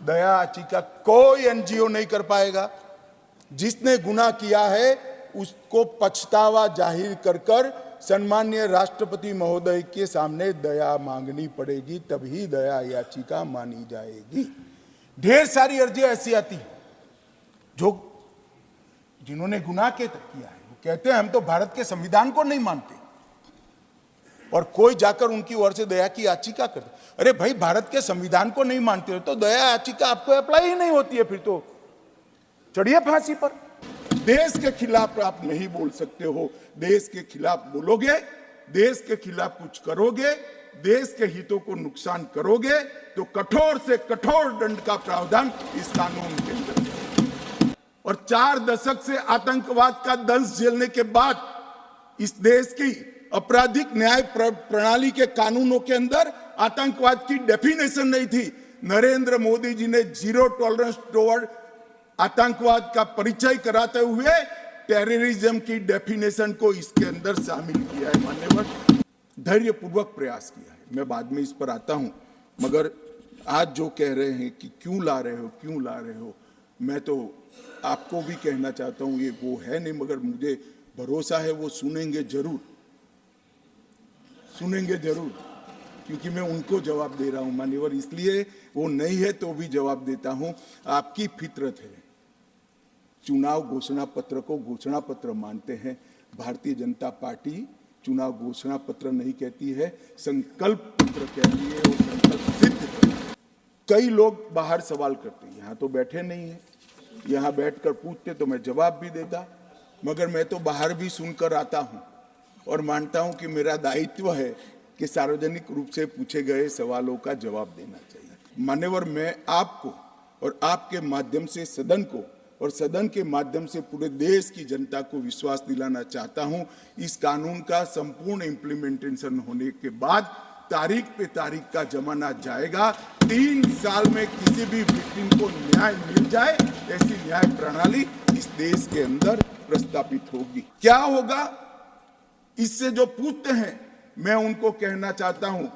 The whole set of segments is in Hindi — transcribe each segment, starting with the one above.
दया याचिका कोई एनजीओ नहीं कर पाएगा। जिसने गुनाह किया है उसको पछतावा जाहिर कर कर सम्माननीय राष्ट्रपति महोदय के सामने दया मांगनी पड़ेगी, तभी दया याचिका मानी जाएगी। ढेर सारी अर्जियां ऐसी आती हैं जो जिन्होंने गुनाह किया है वो कहते हैं हम तो भारत के संविधान को नहीं मानते, और कोई जाकर उनकी ओर से दया की याचिका करते। अरे भाई, भारत के संविधान को नहीं मानते हो तो दया याचिका आपको अप्लाई ही नहीं होती है, फिर तो चढ़िए फांसी पर। देश के खिलाफ आप नहीं बोल सकते हो। देश के खिलाफ बोलोगे, देश के खिलाफ कुछ करोगे, देश के हितों को नुकसान करोगे तो कठोर से कठोर दंड का प्रावधान इस कानून के अंदर है। और 4 दशक से आतंकवाद का दंश झेलने के बाद इस देश की आपराधिक न्याय प्रणाली के कानूनों के अंदर आतंकवाद की डेफिनेशन नहीं थी। नरेंद्र मोदी जी ने जीरो टॉलरेंस टुवर्ड आतंकवाद का परिचय कराते हुए टेररिज्म की डेफिनेशन को इसके अंदर शामिल किया है। मान्यवर, धैर्यपूर्वक प्रयास किया है। मैं बाद में इस पर आता हूं, मगर आज जो कह रहे हैं कि क्यों ला रहे हो, मैं तो आपको भी कहना चाहता हूं, ये वो है नहीं, मगर मुझे भरोसा है वो सुनेंगे जरूर, क्योंकि मैं उनको जवाब दे रहा हूं मान्यवर, इसलिए वो नहीं है तो भी जवाब देता हूं। आपकी फितरत है, चुनाव घोषणा पत्र को घोषणा पत्र मानते हैं। भारतीय जनता पार्टी चुनाव घोषणा पत्र नहीं कहती है, संकल्प पत्र कहती है, और संकल्प सिद्ध। कई लोग बाहर सवाल करते हैं, यहाँ तो बैठे नहीं है, यहाँ बैठकर पूछते तो मैं जवाब भी देता, मगर मैं तो बाहर भी सुनकर आता हूँ और मानता हूँ कि मेरा दायित्व है कि सार्वजनिक रूप से पूछे गए सवालों का जवाब देना चाहिए। मान्यवर, मैं आपको और आपके माध्यम से सदन को और सदन के माध्यम से पूरे देश की जनता को विश्वास दिलाना चाहता हूं, इस कानून का संपूर्ण इम्प्लीमेंटेशन होने के बाद तारीख पे तारीख का जमाना जाएगा। 3 साल में किसी भी विक्टिम को न्याय मिल जाए, ऐसी न्याय प्रणाली इस देश के अंदर प्रस्तापित होगी। क्या होगा, इससे जो पूछते हैं मैं उनको कहना चाहता हूं,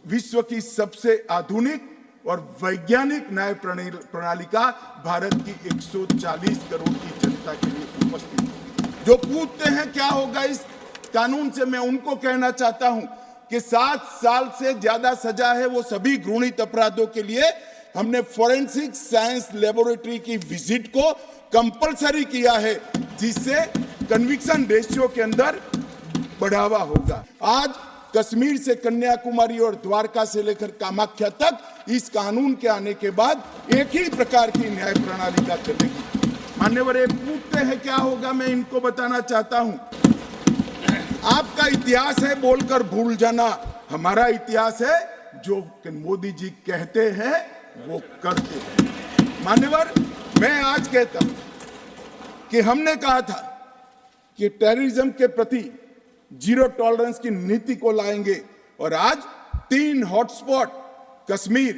विश्व की सबसे आधुनिक और वैज्ञानिक न्याय प्रणाली का भारत की 140 करोड़ की जनता के लिए उपस्थित है। जो पूछते हैं क्या होगा इस कानून से, मैं उनको कहना चाहता हूं कि 7 साल से ज्यादा सजा है वो सभी घृणित अपराधों के लिए हमने फोरेंसिक साइंस लेबोरेटरी की विजिट को कंपलसरी किया है, जिससे कन्विक्शन रेशियो के अंदर बढ़ावा होगा। आज कश्मीर से कन्याकुमारी और द्वारका से लेकर कामाख्या तक इस कानून के आने के बाद एक ही प्रकार की न्याय प्रणाली का चलेगी। मान्यवर, ये पूछते हैं क्या होगा, मैं इनको बताना चाहता हूं, आपका इतिहास है बोलकर भूल जाना, हमारा इतिहास है जो मोदी जी कहते हैं वो करते हैं। मान्यवर, मैं आज कहता हूं कि हमने कहा था कि टेररिज्म के प्रति जीरो टॉलरेंस की नीति को लाएंगे, और आज 3 हॉटस्पॉट कश्मीर,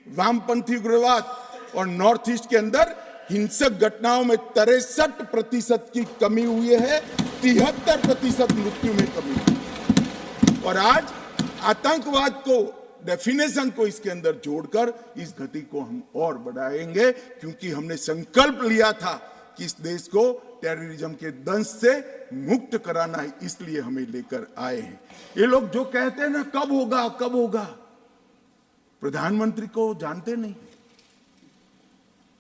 वामपंथी उग्रवाद और नॉर्थ ईस्ट के अंदर हिंसक घटनाओं में 63% की कमी हुई है, 73% मृत्यु में कमी हुई। और आज आतंकवाद को डेफिनेशन को इसके अंदर जोड़कर इस गति को हम और बढ़ाएंगे, क्योंकि हमने संकल्प लिया था कि इस देश को टेररिज्म के दंश से मुक्त कराना है, इसलिए हमें लेकर आए हैं। ये लोग जो कहते हैं ना कब होगा, प्रधानमंत्री को जानते नहीं।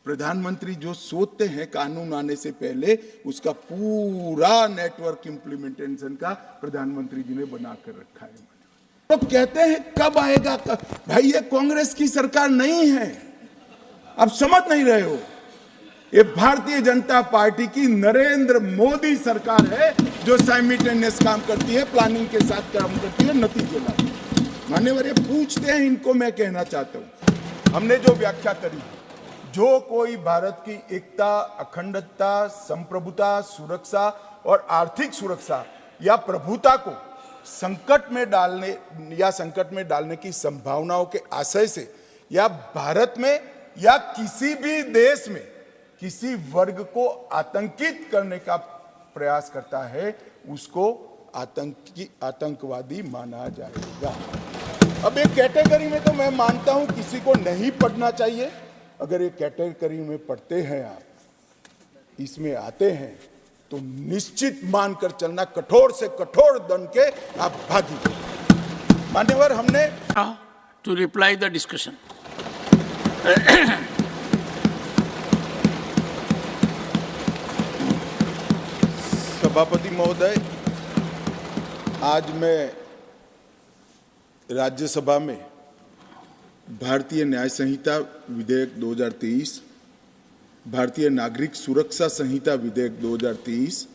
प्रधानमंत्री जो सोचते हैं कानून आने से पहले, उसका पूरा नेटवर्क इंप्लीमेंटेशन का प्रधानमंत्री जी ने बनाकर रखा है। तो कहते हैं कब आएगा, भाई ये कांग्रेस की सरकार नहीं है, आप समझ नहीं रहे हो। ये भारतीय जनता पार्टी की नरेंद्र मोदी सरकार है जो साइमल्टेनियस काम करती है, प्लानिंग के साथ काम करती है, नतीजे लाती है। मान्यवर, ये पूछते हैं, इनको मैं कहना चाहता हूं, हमने जो व्याख्या करी, जो कोई भारत की एकता, अखंडता, संप्रभुता, सुरक्षा और आर्थिक सुरक्षा या प्रभुता को संकट में डालने की संभावनाओं के आशय से, या भारत में या किसी भी देश में किसी वर्ग को आतंकित करने का प्रयास करता है, उसको आतंकवादी माना जाएगा। अब एक कैटेगरी में तो मैं मानता हूं किसी को नहीं पढ़ना चाहिए, अगर ये कैटेगरी में पढ़ते हैं, आप इसमें आते हैं, तो निश्चित मानकर चलना, कठोर से कठोर दंड के आप भागी। मान्यवर, हमने to reply the discussion. सभापति महोदय, आज मैं राज्यसभा में भारतीय न्याय संहिता विधेयक 2023, भारतीय नागरिक सुरक्षा संहिता विधेयक 2023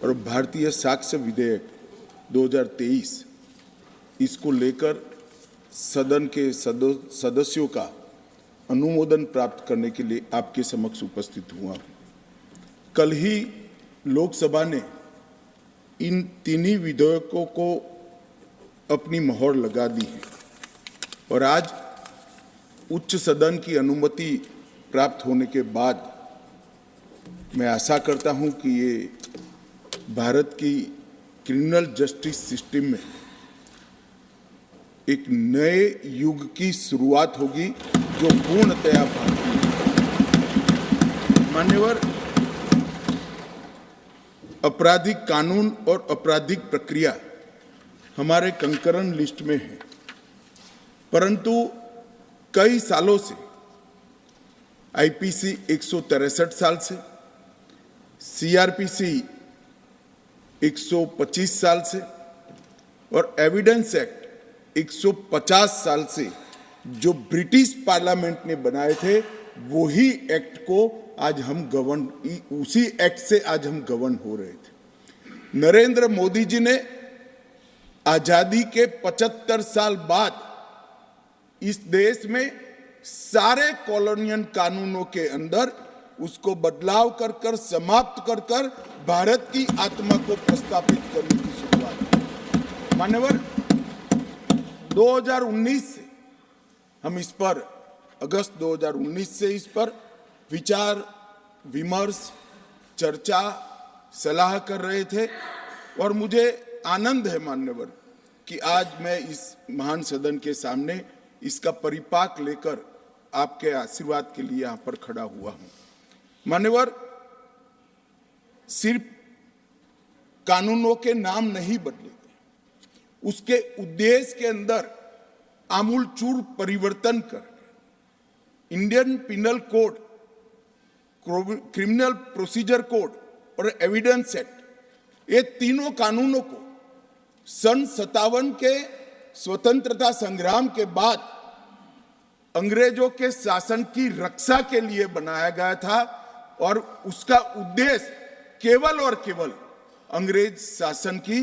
और भारतीय साक्ष्य विधेयक 2023 इसको लेकर सदन के सदस्यों का अनुमोदन प्राप्त करने के लिए आपके समक्ष उपस्थित हुआ। कल ही लोकसभा ने इन तीनों विधेयकों को अपनी मोहर लगा दी है और आज उच्च सदन की अनुमति प्राप्त होने के बाद मैं आशा करता हूं कि ये भारत की क्रिमिनल जस्टिस सिस्टम में एक नए युग की शुरुआत होगी जो पूर्णतया भारतीय। मान्यवर, आपराधिक कानून और आपराधिक प्रक्रिया हमारे कंकरन लिस्ट में है, परंतु कई सालों से आईपीसी 163 साल से, सीआरपीसी 125 साल से और एविडेंस एक्ट 150 साल से जो ब्रिटिश पार्लियामेंट ने बनाए थे, वही एक्ट को आज हम उसी एक्ट से आज हम गवर्न हो रहे थे। नरेंद्र मोदी जी ने आजादी के 75 साल बाद इस देश में सारे कॉलोनियल कानूनों के अंदर उसको बदलाव कर समाप्त कर भारत की आत्मा को प्रस्तावित करने की शुरुआत। मान्यवर, 2019 से हम इस पर, अगस्त 2019 से इस पर विचार विमर्श, चर्चा, सलाह कर रहे थे और मुझे आनंद है मान्यवर कि आज मैं इस महान सदन के सामने इसका परिपाक लेकर आपके आशीर्वाद के लिए यहां पर खड़ा हुआ हूं। मान्यवर, सिर्फ कानूनों के नाम नहीं बदले गए, उसके उद्देश्य के अंदर आमूलचूल परिवर्तन कर Indian penal code, criminal procedure code और एविडेंस एक्ट, ये तीनों कानूनों को सन 57 के स्वतंत्रता संग्राम के बाद अंग्रेजों के शासन की रक्षा के लिए बनाया गया था और उसका उद्देश्य केवल और केवल अंग्रेज शासन की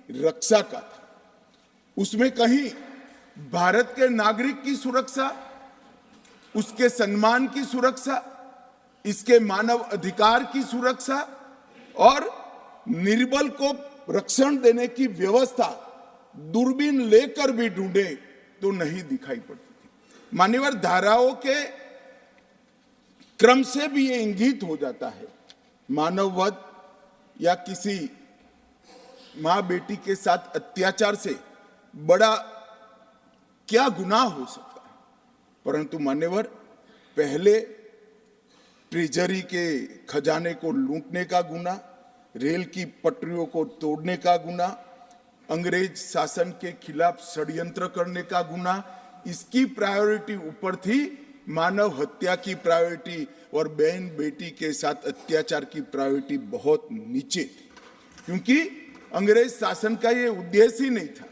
रक्षा का था। उसमें कहीं भारत के नागरिक की सुरक्षा, उसके सम्मान की सुरक्षा, इसके मानव अधिकार की सुरक्षा और निर्बल को रक्षण देने की व्यवस्था दूरबीन लेकर भी ढूंढे तो नहीं दिखाई पड़ती थी। मान्यवर, धाराओं के क्रम से भी ये इंगित हो जाता है, मानववध या किसी मां बेटी के साथ अत्याचार से बड़ा क्या गुनाह हो सकता है। परंतु मान्यवर, पहले ट्रेजरी के खजाने को लूटने का गुनाह, रेल की पटरियों को तोड़ने का गुनाह, अंग्रेज शासन के खिलाफ षड्यंत्र करने का गुनाह, इसकी प्रायोरिटी ऊपर थी, मानव हत्या की प्रायोरिटी और बहन बेटी के साथ अत्याचार की प्रायोरिटी बहुत नीचे थी। क्योंकि अंग्रेज शासन का ये उद्देश्य ही नहीं था,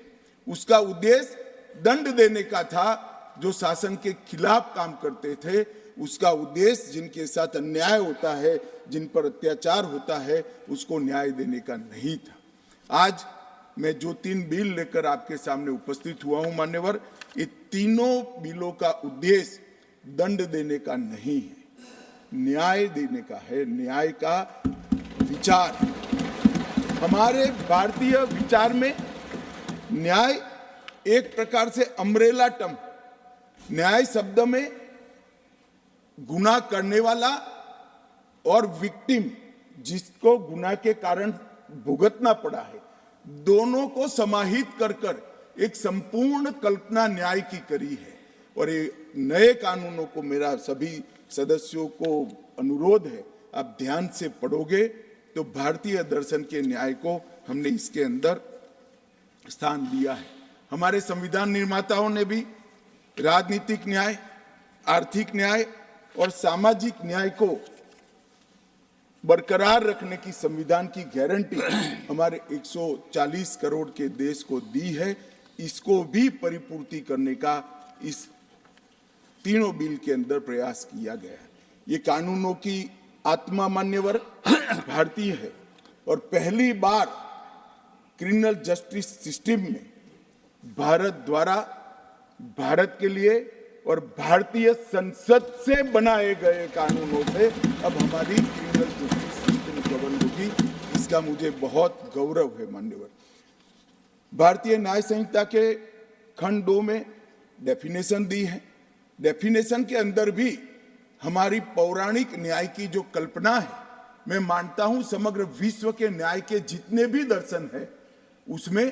उसका उद्देश्य दंड देने का था। जो शासन के खिलाफ काम करते थे, उसका उद्देश्य जिनके साथ अन्याय होता है, जिन पर अत्याचार होता है, उसको न्याय देने का नहीं था। आज मैं जो 3 बिल लेकर आपके सामने उपस्थित हुआ हूं मान्यवर, ये तीनों बिलों का उद्देश्य दंड देने का नहीं है, न्याय देने का है। न्याय का विचार, हमारे भारतीय विचार में न्याय एक प्रकार से अम्ब्रेला टर्म, न्याय शब्द में गुनाह करने वाला और विक्टिम, जिसको गुनाह के कारण भुगतना पड़ा है, दोनों को समाहित कर एक संपूर्ण कल्पना न्याय की करी है। और ये नए कानूनों को मेरा सभी सदस्यों को अनुरोध है, आप ध्यान से पढ़ोगे तो भारतीय दर्शन के न्याय को हमने इसके अंदर स्थान दिया है। हमारे संविधान निर्माताओं ने भी राजनीतिक न्याय, आर्थिक न्याय और सामाजिक न्याय को बरकरार रखने की संविधान की गारंटी हमारे 140 करोड़ के देश को दी है। इसको भी परिपूर्ति करने का इस तीनों बिल के अंदर प्रयास किया गया है। ये कानूनों की आत्मा मान्यवर भारतीय है और पहली बार क्रिमिनल जस्टिस सिस्टम में भारत द्वारा भारत के लिए और भारतीय संसद से बनाए गए कानूनों से अब हमारी क्रिमिनल जस्टिस सिस्टम गवर्न होगी। इसका मुझे बहुत गौरव है मान्यवर। भारतीय न्याय संहिता के खंड 2 में डेफिनेशन दी है। डेफिनेशन के अंदर भी हमारी पौराणिक न्याय की जो कल्पना है, मैं मानता हूं समग्र विश्व के न्याय के जितने भी दर्शन है उसमें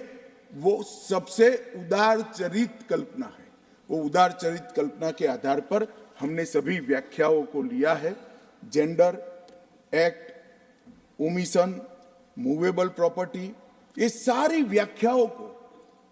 वो सबसे उदार चरित कल्पना है। वो उदार चरित कल्पना के आधार पर हमने सभी व्याख्याओं को लिया है। Gender, act, omission, movable property, ये सारी व्याख्याओं को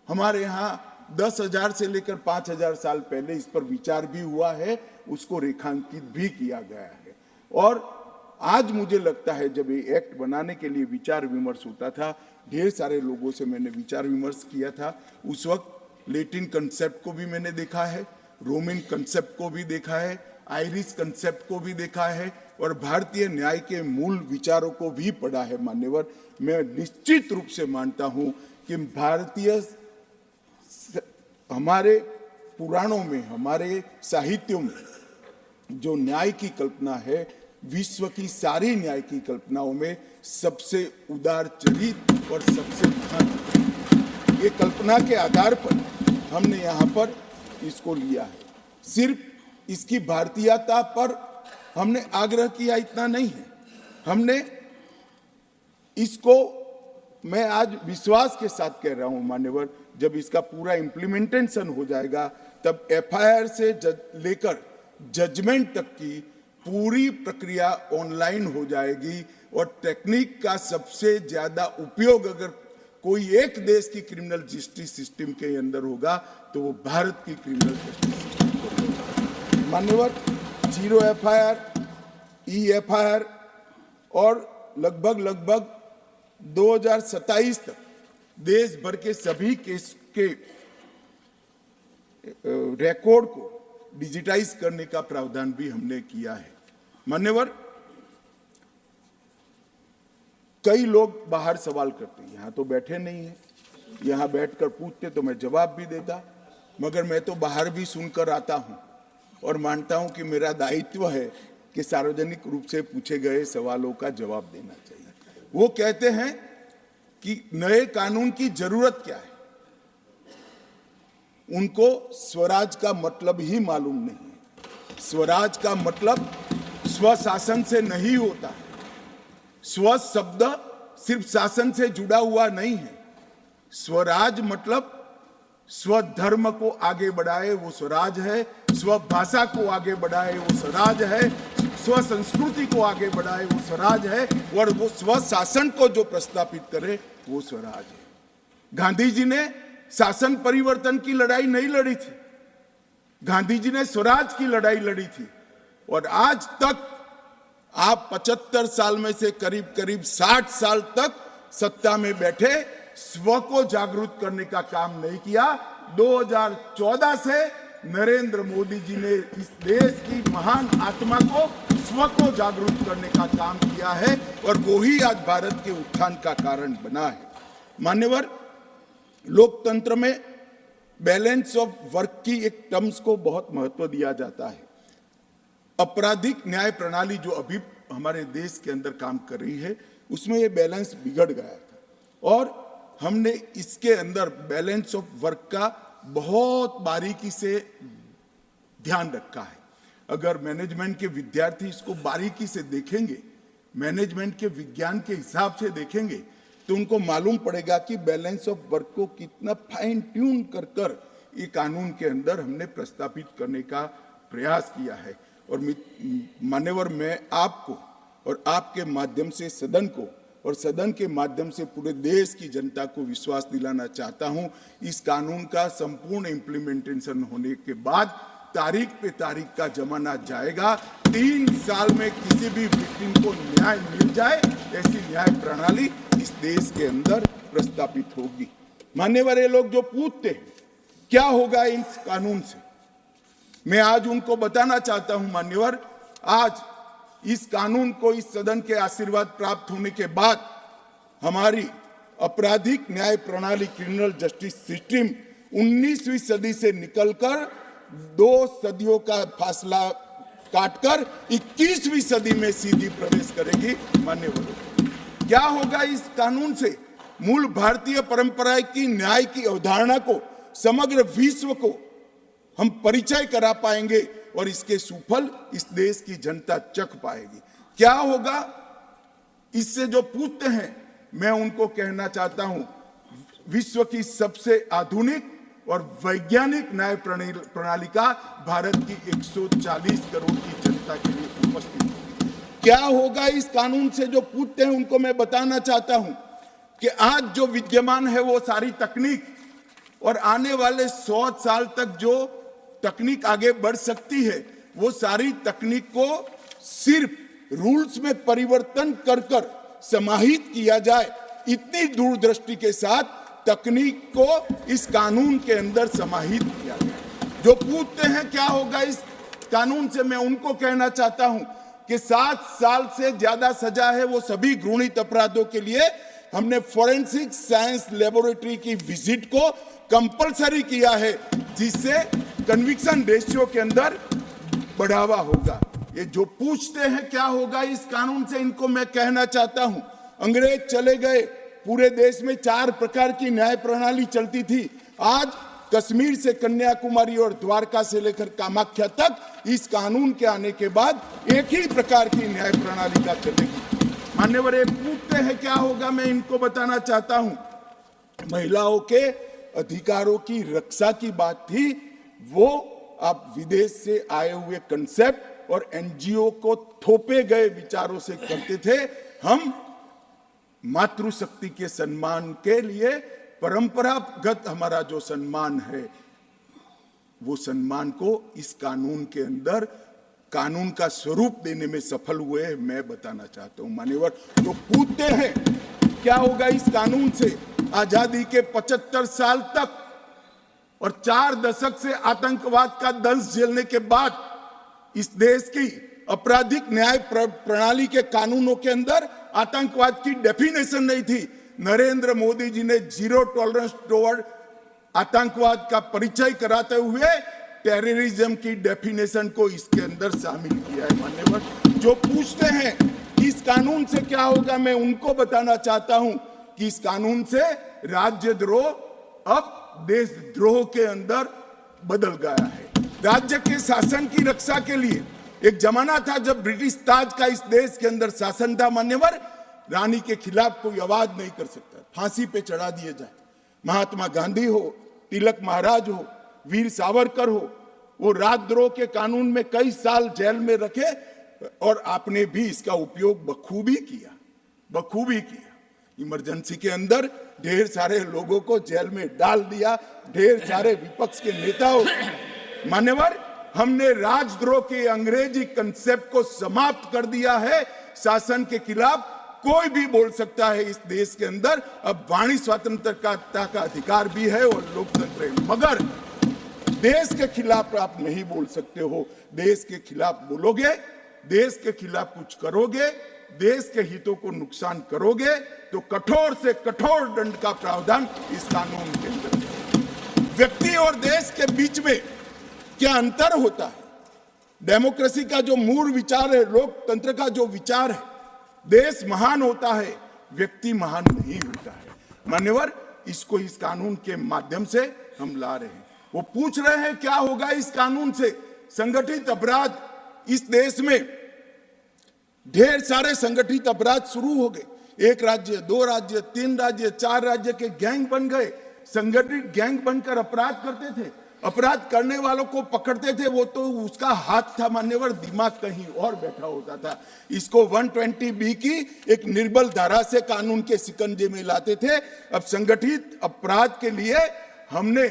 हमारे यहाँ 10,000 से लेकर 5,000 साल पहले इस पर विचार भी हुआ है, उसको रेखांकित भी किया गया है। और आज मुझे लगता है जब ये एक्ट बनाने के लिए विचार विमर्श होता था, ढेर सारे लोगों से मैंने विचार विमर्श किया था। उस वक्त लैटिन कंसेप्ट को भी मैंने देखा है, रोमन कंसेप्ट को भी देखा है, आयरिश कंसेप्ट को भी देखा है और भारतीय न्याय के मूल विचारों को भी पढ़ा है मान्यवर। मैं निश्चित रूप से मानता हूं कि भारतीय हमारे पुराणों में, हमारे साहित्यों में जो न्याय की कल्पना है, विश्व की सारी न्याय की कल्पनाओं में सबसे उदार चरित और सबसे महान, ये कल्पना के आधार पर हमने यहाँ पर इसको लिया है। सिर्फ इसकी भारतीयता पर हमने आग्रह किया इतना नहीं है, हमने इसको, मैं आज विश्वास के साथ कह रहा हूं मान्यवर, जब इसका पूरा इम्प्लीमेंटेशन हो जाएगा तब एफआईआर से लेकर जजमेंट तक की पूरी प्रक्रिया ऑनलाइन हो जाएगी और टेक्निक का सबसे ज्यादा उपयोग अगर कोई एक देश की क्रिमिनल जस्टिस सिस्टम के अंदर होगा तो वो भारत की क्रिमिनल जस्टिस सिस्टम को होगा मान्यवर। 0 एफआईआर, EFIR और लगभग 2027 तक देश भर के सभी केस के रिकॉर्ड को डिजिटाइज करने का प्रावधान भी हमने किया है मान्यवर। कई लोग बाहर सवाल करते हैं, यहां तो बैठे नहीं है, यहां बैठकर पूछते तो मैं जवाब भी देता, मगर मैं तो बाहर भी सुनकर आता हूं और मानता हूं कि मेरा दायित्व है कि सार्वजनिक रूप से पूछे गए सवालों का जवाब देना चाहिए। वो कहते हैं कि नए कानून की जरूरत क्या है, उनको स्वराज का मतलब ही मालूम नहीं है। स्वराज का मतलब स्वशासन से नहीं होता है। स्व शब्द सिर्फ शासन से जुड़ा हुआ नहीं है। स्वराज मतलब स्वधर्म को आगे बढ़ाए वो स्वराज है, स्व भाषा को आगे बढ़ाए वो स्वराज है, स्व संस्कृति को आगे बढ़ाए वो स्वराज है और वो स्व शासन को जो प्रस्तापित करे वो स्वराज है। गांधी जी ने शासन परिवर्तन की लड़ाई नहीं लड़ी थी, गांधी जी ने स्वराज की लड़ाई लड़ी थी। और आज तक आप 75 साल में से करीब 60 साल तक सत्ता में बैठे, स्व को जागरूक करने का काम नहीं किया। 2014 से नरेंद्र मोदी जी ने इस देश की महान आत्मा को, स्व को जागरूक करने का काम किया है और वो ही आज भारत के उत्थान का कारण बना है मान्यवर। लोकतंत्र में बैलेंस ऑफ वर्क की एक टर्म्स को बहुत महत्व दिया जाता है। आपराधिक न्याय प्रणाली जो अभी हमारे देश के अंदर काम कर रही है उसमें ये बैलेंस बिगड़ गया था और हमने इसके अंदर बैलेंस ऑफ वर्क का बहुत बारीकी से ध्यान रखा है। अगर मैनेजमेंट के विद्यार्थी इसको बारीकी से देखेंगे, मैनेजमेंट के विज्ञान के हिसाब से देखेंगे तो उनको मालूम पड़ेगा कि बैलेंस ऑफ वर्क को कितना फाइन ट्यून कर ये कानून के अंदर हमने प्रस्तावित करने का प्रयास किया है। और मान्यवर, मैं आपको और आपके माध्यम से सदन को और सदन के माध्यम से पूरे देश की जनता को विश्वास दिलाना चाहता हूं, इस कानून का संपूर्ण इम्प्लीमेंटेशन होने के बाद तारीख पे तारीख का जमाना जाएगा। 3 साल में किसी भी विक्टिम को न्याय मिल जाए, ऐसी न्याय प्रणाली इस देश के अंदर प्रस्तावित होगी। मान्यवर, ये लोग जो पूछते हैं क्या होगा इस कानून से, मैं आज उनको बताना चाहता हूं मान्यवर, आज इस कानून को इस सदन के आशीर्वाद प्राप्त होने के बाद हमारी आपराधिक न्याय प्रणाली, क्रिमिनल जस्टिस सिस्टम 19वीं सदी से निकलकर 2 सदियों का फासला काटकर 21वीं सदी में सीधी प्रवेश करेगी। मान्यवर, क्या होगा इस कानून से? मूल भारतीय परंपरा की न्याय की अवधारणा को समग्र विश्व को हम परिचय करा पाएंगे और इसके सुफल इस देश की जनता चख पाएगी। क्या होगा इससे? जो पूछते हैं मैं उनको कहना चाहता हूं, विश्व की सबसे आधुनिक और वैज्ञानिक न्याय प्रणाली का भारत की 140 करोड़ की जनता के लिए उपस्थित है। क्या होगा इस कानून से? जो पूछते हैं उनको मैं बताना चाहता हूं कि आज जो विद्यमान है वो सारी तकनीक और आने वाले 100 साल तक जो तकनीक आगे बढ़ सकती है, वो सारी तकनीक को सिर्फ रूल्स में परिवर्तन कर कर समाहित किया जाए, इतनी दूरदृष्टि के साथ तकनीक को इस कानून के अंदर समाहित किया गया। जो पूछते हैं क्या होगा इस कानून से, मैं उनको कहना चाहता हूं कि 7 साल से ज्यादा सजा है वो सभी घृणित अपराधों के लिए हमने फोरेंसिक साइंस लेबोरेटरी की विजिट को कंपलसरी किया है, जिससे कन्विक्शन रेशियो के अंदर बढ़ावा होगा। ये जो पूछते हैं क्या होगा इस कानून से, इनको मैं कहना चाहता हूं, अंग्रेज चले गए, पूरे देश में 4 प्रकार की न्याय प्रणाली चलती थी। आज कश्मीर से कन्याकुमारी और द्वारका से लेकर कामाख्या तक इस कानून के आने के बाद एक ही प्रकार की न्याय प्रणाली का चलेगी। मान्यवर, ये पूछते हैं क्या होगा, मैं इनको बताना चाहता हूं, महिलाओं के अधिकारों की रक्षा की बात थी, वो आप विदेश से आए हुए कंसेप्ट और एनजीओ को थोपे गए विचारों से करते थे। हम मातृशक्ति के सम्मान के लिए परंपरागत हमारा जो सम्मान है, वो सम्मान को इस कानून के अंदर कानून का स्वरूप देने में सफल हुए हैं, मैं बताना चाहता हूं। मान्यवर, तो पूछते हैं क्या होगा इस कानून से? आजादी के 75 साल तक और 4 दशक से आतंकवाद का दंश झेलने के बाद इस देश की आपराधिक न्याय प्रणाली के कानूनों के अंदर आतंकवाद की डेफिनेशन नहीं थी। नरेंद्र मोदी जी ने जीरो टॉलरेंस टुवर्ड आतंकवाद का परिचय कराते हुए टेररिज्म की डेफिनेशन को इसके अंदर शामिल किया है। मान्यवर, जो पूछते हैं इस कानून से क्या होगा, मैं उनको बताना चाहता हूं कि इस कानून से राज्यद्रोह अब देशद्रोह के अंदर बदल गया है। राज्य के शासन की रक्षा के लिए एक जमाना था जब ब्रिटिश ताज का इस देश के अंदर शासन था। मान्यवर, रानी के खिलाफ कोई आवाज नहीं कर सकता, फांसी पे चढ़ा दिए जाए। महात्मा गांधी हो, तिलक महाराज हो, वीर सावरकर हो, वो राजद्रोह के कानून में कई साल जेल में रखे और आपने भी इसका उपयोग बखूबी किया। इमरजेंसी के अंदर ढेर सारे लोगों को जेल में डाल दिया, ढेर सारे विपक्ष के नेताओं। मान्यवर, हमने राजद्रोह के अंग्रेजी कंसेप्ट को समाप्त कर दिया है। शासन के खिलाफ कोई भी बोल सकता है इस देश के अंदर। अब वाणी स्वतंत्रता का अधिकार भी है और लोकतंत्र है, मगर देश के खिलाफ आप नहीं बोल सकते हो। देश के खिलाफ बोलोगे, देश के खिलाफ कुछ करोगे, देश के हितों को नुकसान करोगे तो कठोर से कठोर दंड का प्रावधान इस कानून के अंदर है। व्यक्ति और देश के बीच में क्या अंतर होता है? डेमोक्रेसी का जो मूल विचार है, लोकतंत्र का जो विचार है, देश महान होता है, व्यक्ति महान नहीं होता है। मान्यवर, इसको इस कानून के माध्यम से हम ला रहे हैं। वो पूछ रहे हैं क्या होगा इस कानून से? संगठित अपराध, इस देश में ढेर सारे संगठित अपराध शुरू हो गए। 1 राज्य, 2 राज्य, 3 राज्य, 4 राज्य के गैंग बन गए, संगठित गैंग बनकर अपराध करते थे। अपराध करने वालों को पकड़ते थे वो तो उसका हाथ था मान्यवर, दिमाग कहीं और बैठा होता था। इसको 120B की एक निर्बल धारा से कानून के शिकंजे में लाते थे। अब संगठित अपराध के लिए हमने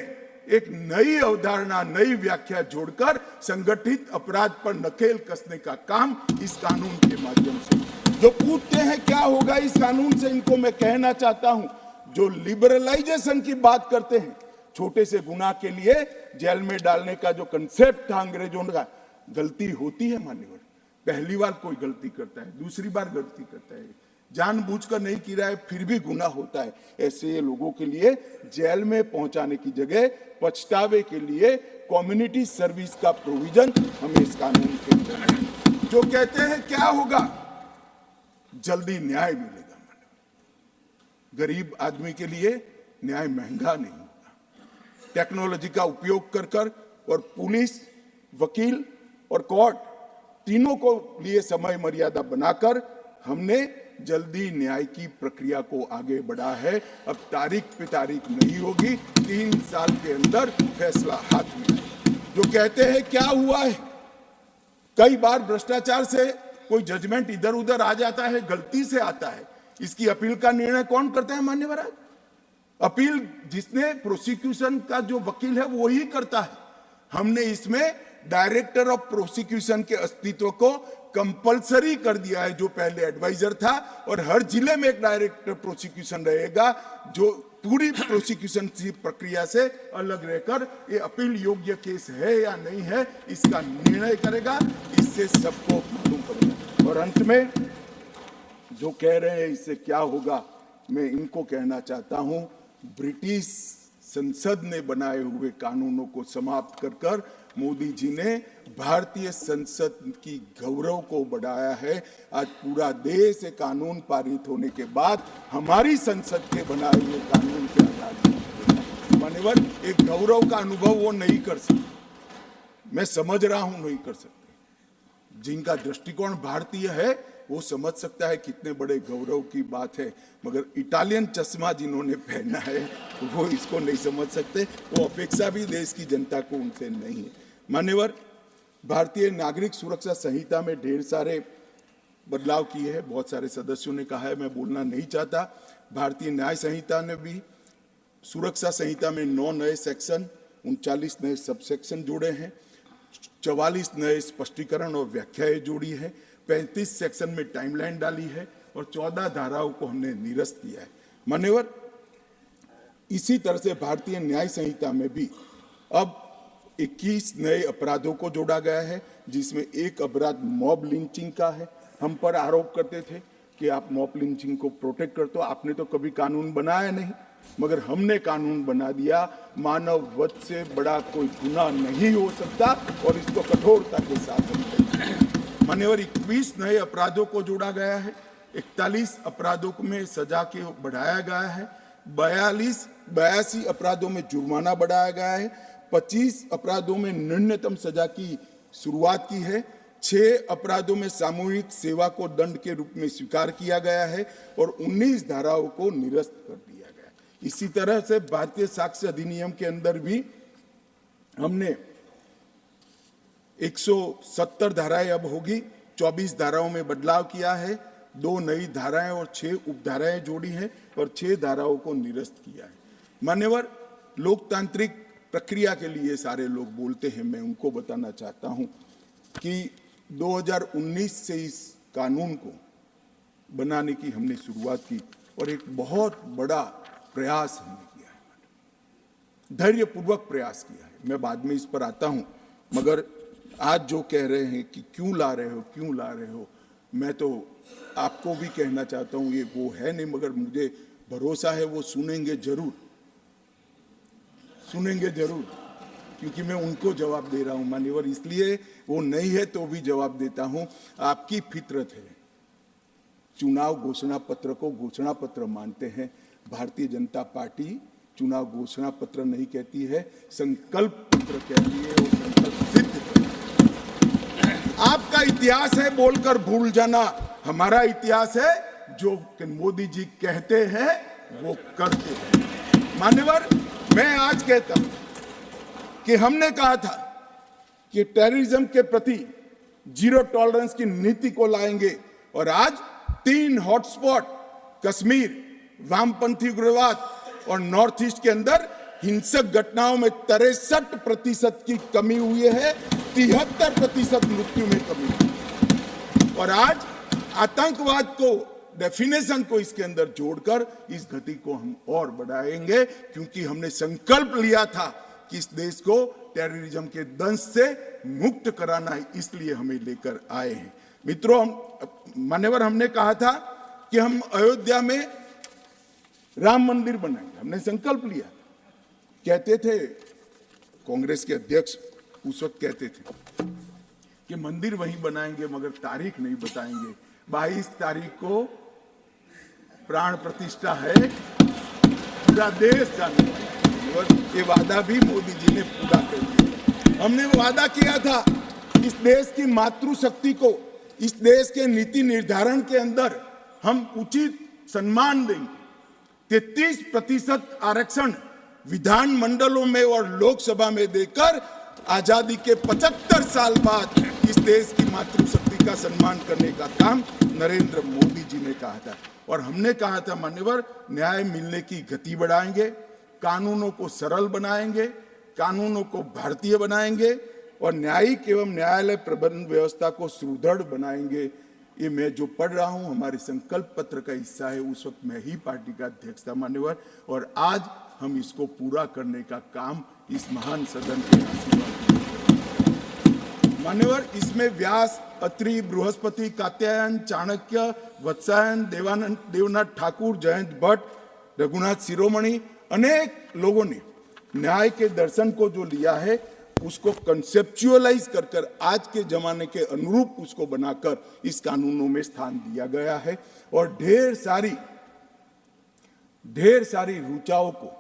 एक नई अवधारणा, नई व्याख्या जोड़कर संगठित अपराध पर नकेल कसने का काम इस कानून के माध्यम से। जो पूछते हैं क्या होगा इस कानून से, इनको मैं कहना चाहता हूं, जो लिबरलाइजेशन की बात करते हैं, छोटे से गुनाह के लिए जेल में डालने का जो कंसेप्ट था अंग्रेजों का, गलती होती है मान्यवर। पहली बार कोई गलती करता है, दूसरी बार गलती करता है, जानबूझकर नहीं किया है फिर भी गुनाह होता है। ऐसे लोगों के लिए जेल में पहुंचाने की जगह पछतावे के लिए कम्युनिटी सर्विस का प्रोविजन हमें इस कानून के अंदर, जो कहते हैं क्या होगा, जल्दी न्याय मिलेगा। गरीब आदमी के लिए न्याय महंगा नहीं होगा। टेक्नोलॉजी का उपयोग कर कर और पुलिस, वकील और कोर्ट तीनों को लिए समय मर्यादा बनाकर हमने जल्दी न्याय की प्रक्रिया को आगे बढ़ा है। अब तारीख पे तारीख नहीं होगी, 3 साल के अंदर फैसला हाथ में। जो कहते हैं क्या हुआ है, कई बार भ्रष्टाचार से कोई जजमेंट इधर उधर आ जाता है, गलती से आता है, इसकी अपील का निर्णय कौन करता है मान्यवर? अपील जिसने प्रोसिक्यूशन का जो वकील है वो ही करता है। हमने इसमें डायरेक्टर ऑफ प्रोसिक्यूशन के अस्तित्व को कंपलसरी कर दिया है, जो पहले एडवाइजर था, और हर जिले में एक डायरेक्टर प्रोसिक्यूशन रहेगा जो पूरी प्रोसिक्यूशन की प्रक्रिया से अलग रहकर ये अपील योग्य केस है या नहीं है इसका निर्णय करेगा। इससे सबको मालूम पड़ेगा। और अंत में जो कह रहे हैं इससे क्या होगा, मैं इनको कहना चाहता हूं, ब्रिटिश संसद ने बनाए हुए कानूनों को समाप्त कर कर मोदी जी ने भारतीय संसद की गौरव को बढ़ाया है। आज पूरा देश एक कानून पारित होने के बाद हमारी संसद के बनाए हुए कानून के आधार पर मान्यवर एक गौरव का अनुभव वो नहीं कर सकते। मैं समझ रहा हूं नहीं कर सकते। जिनका दृष्टिकोण भारतीय है वो समझ सकता है कितने बड़े गौरव की बात है, मगर इटालियन चश्मा जिन्होंने पहना है वो इसको नहीं समझ सकते। वो अपेक्षा भी देश की जनता को उनसे नहीं है। मान्यवर, भारतीय नागरिक सुरक्षा संहिता में ढेर सारे बदलाव किए हैं, बहुत सारे सदस्यों ने कहा है, मैं बोलना नहीं चाहता। भारतीय न्याय संहिता ने भी सुरक्षा संहिता में 9 नए सेक्शन, 39 नए सबसेक्शन जोड़े हैं, 44 नए स्पष्टीकरण और व्याख्याएं जोड़ी है, 35 सेक्शन में टाइमलाइन डाली है और 14 धाराओं को हमने निरस्त किया है। मान्यवर, इसी तरह से भारतीय न्याय संहिता में भी अब 21 नए अपराधों को जोड़ा गया है, जिसमें एक अपराध मॉब लिंचिंग का है। हम पर आरोप करते थे कि आप मॉब लिंचिंग को प्रोटेक्ट करते हो, आपने तो कभी कानून बनाया नहीं, मगर हमने कानून बना दिया। मानव वध से बड़ा कोई गुनाह नहीं हो सकता और इसको कठोरता के साथ हम मान्यवर 21 नए अपराधों को जोड़ा गया है, 41 अपराधों में सजा के बढ़ाया गया है, 82 अपराधों में जुर्माना बढ़ाया गया है, 25 अपराधों में न्यूनतम सजा की शुरुआत की है, 6 अपराधों में सामूहिक सेवा को दंड के रूप में स्वीकार किया गया है और 19 धाराओं को निरस्त कर दिया गया। इसी तरह से भारतीय साक्ष्य अधिनियम के अंदर भी हमने 170 धाराएं अब होगी, 24 धाराओं में बदलाव किया है, 2 नई धाराएं और 6 उपधाराएं जोड़ी हैं और 6 धाराओं को निरस्त किया है। मान्यवर, लोकतांत्रिक प्रक्रिया के लिए सारे लोग बोलते हैं, मैं उनको बताना चाहता हूं कि 2019 से इस कानून को बनाने की हमने शुरुआत की और एक बहुत बड़ा प्रयास हमने किया है, धैर्यपूर्वक प्रयास किया है। मैं बाद में इस पर आता हूं, मगर आज जो कह रहे हैं कि क्यों ला रहे हो, मैं तो आपको भी कहना चाहता हूं ये वो है नहीं, मगर मुझे भरोसा है वो सुनेंगे जरूर, क्योंकि मैं उनको जवाब दे रहा हूं मान्यवर, इसलिए वो नहीं है तो भी जवाब देता हूं। आपकी फितरत है, चुनाव घोषणा पत्र को घोषणा पत्र मानते हैं। भारतीय जनता पार्टी चुनाव घोषणा पत्र नहीं कहती है, संकल्प पत्र कहती है और संकल्प सिद्ध करती है। आपका इतिहास है बोलकर भूल जाना, हमारा इतिहास है जो मोदी जी कहते हैं वो करते हैं। मान्यवर, मैं आज कहता हूं कि हमने कहा था कि टेररिज्म के प्रति जीरो टॉलरेंस की नीति को लाएंगे, और आज 3 हॉटस्पॉट कश्मीर, वामपंथी उग्रवाद और नॉर्थ ईस्ट के अंदर हिंसक घटनाओं में 63% की कमी हुई है, 73% मृत्यु में कमी हुई। और आज आतंकवाद को डेफिनेशन को इसके अंदर जोड़कर इस गति को हम और बढ़ाएंगे, क्योंकि हमने संकल्प लिया था कि इस देश को टेररिज्म के दंश से मुक्त कराना है, इसलिए हमें लेकर आए हैं। मित्रों, मान्यवर, हमने कहा था कि हम अयोध्या में राम मंदिर बनाएंगे, हमने संकल्प लिया। कहते थे कांग्रेस के अध्यक्ष उस वक्त कहते थे कि मंदिर वहीं बनाएंगे मगर तारीख नहीं बताएंगे। 22 तारीख को प्राण प्रतिष्ठा है, पूरा देश जाने वाला, और ये वादा भी मोदी जी ने पूरा कर दिया। हमने वादा किया था इस देश की मातृशक्ति को, इस देश के नीति निर्धारण के अंदर हम उचित सम्मान देंगे। 33% आरक्षण विधानमंडलों में और लोकसभा में देकर आजादी के 75 साल बाद इस देश की मातृशक्ति का सम्मान करने का काम नरेंद्र मोदी जी ने कहा था। और हमने कहा था मान्यवर, न्याय मिलने की गति बढ़ाएंगे, कानूनों को सरल बनाएंगे, कानूनों को भारतीय बनाएंगे और न्यायिक एवं न्यायालय प्रबंध व्यवस्था को सुदृढ़ बनाएंगे। ये मैं जो पढ़ रहा हूं हमारे संकल्प पत्र का हिस्सा है। उस वक्त मैं ही पार्टी का अध्यक्ष था मान्यवर, और आज हम इसको पूरा करने का काम इस महान सदन के आशीर्वाद मान्यवर। इसमें व्यास, अत्रि, बृहस्पति, कात्यायन, चाणक्य, वत्सायन, देवनाथ ठाकुर, जयंत भट्ट, रघुनाथ शिरोमणि, अनेक लोगों ने न्याय के दर्शन को जो लिया है उसको कंसेप्चुअलाइज कर आज के जमाने के अनुरूप उसको बनाकर इस कानूनों में स्थान दिया गया है। और ढेर सारी रुचाओं को,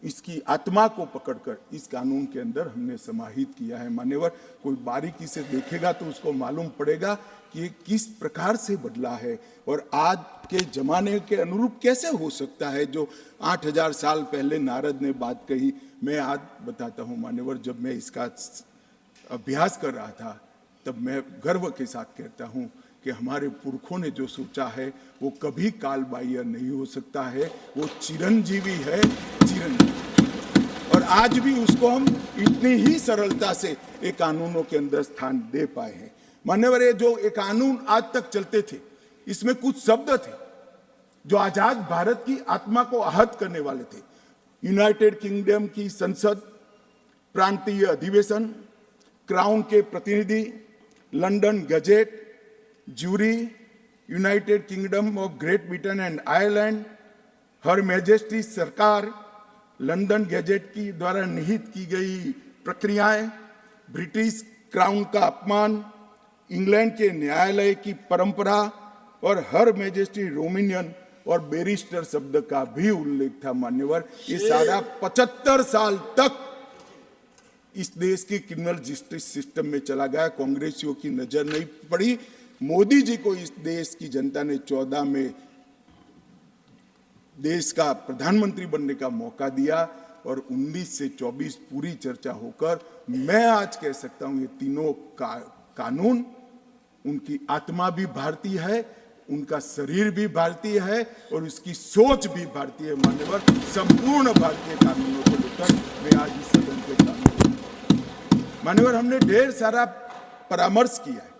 इसकी आत्मा को पकड़कर इस कानून के अंदर हमने समाहित किया है मान्यवर। कोई बारीकी से देखेगा तो उसको मालूम पड़ेगा कि ये किस प्रकार से बदला है और आज के जमाने के अनुरूप कैसे हो सकता है। जो 8000 साल पहले नारद ने बात कही, मैं आज बताता हूं मान्यवर, जब मैं इसका अभ्यास कर रहा था तब मैं गर्व के साथ कहता हूं कि हमारे पुरखों ने जो सोचा है वो कभी कालबाह्य नहीं हो सकता है, वो चिरंजीवी है, चिरंजीवी। और आज भी उसको हम इतनी ही सरलता से ये कानूनों के अंदर स्थान दे पाए हैं मान्यवर। ये जो ये कानून आज तक चलते थे, इसमें कुछ शब्द थे जो आजाद भारत की आत्मा को आहत करने वाले थे। यूनाइटेड किंगडम की संसद, प्रांतीय अधिवेशन, क्राउन के प्रतिनिधि, London gazette, jury, United Kingdom of Great Britain and Ireland, her majesty सरकार, लंदन गजेट की द्वारा निहित की गई प्रक्रियाएं, ब्रिटिश क्राउन का अपमान, इंग्लैंड के न्यायालय की परंपरा और हर मैजेस्टी रोमिनियन और बैरिस्टर शब्द का भी उल्लेख था मान्यवर। ये सारा 75 साल तक इस देश की क्रिमिनल जस्टिस सिस्टम में चला गया। कांग्रेसियों की नजर नहीं पड़ी। मोदी जी को इस देश की जनता ने 14 में देश का प्रधानमंत्री बनने का मौका दिया और 19 से 24 पूरी चर्चा होकर मैं आज कह सकता हूं ये तीनों कानून, उनकी आत्मा भी भारतीय है, उनका शरीर भी भारतीय है और उसकी सोच भी भारतीय है मान्यवर। संपूर्ण भारतीय कानूनों को लेकर मैं आज इस सदन के कानून मान्यवर हमने ढेर सारा परामर्श किया है।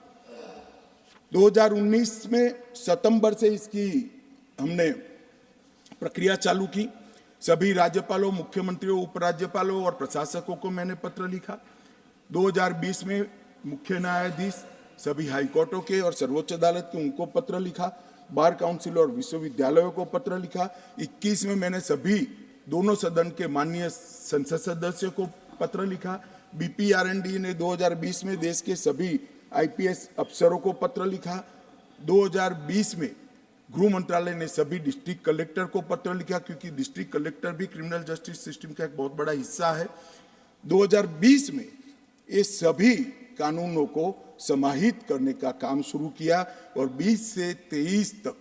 2019 में सितंबर से इसकी हमने प्रक्रिया चालू की। सभी राज्यपालों, मुख्यमंत्रियों, उपराज्यपालों और प्रशासकों को मैंने पत्र लिखा। 2020 में मुख्य न्यायाधीश, सभी हाईकोर्टों के और सर्वोच्च अदालत के उनको पत्र लिखा। बार काउंसिल और विश्वविद्यालयों को पत्र लिखा। 21 में मैंने सभी दोनों सदन के माननीय संसद सदस्यों को पत्र लिखा। BPRND ने 2020 में देश के सभी IPS अफसरों को पत्र लिखा। 2020 में गृह मंत्रालय ने सभी डिस्ट्रिक्ट कलेक्टर को पत्र लिखा, क्योंकि डिस्ट्रिक्ट कलेक्टर भी क्रिमिनल जस्टिस सिस्टम का एक बहुत बड़ा हिस्सा है। 2020 में ये सभी कानूनों को समाहित करने का काम शुरू किया और 20 से 23 तक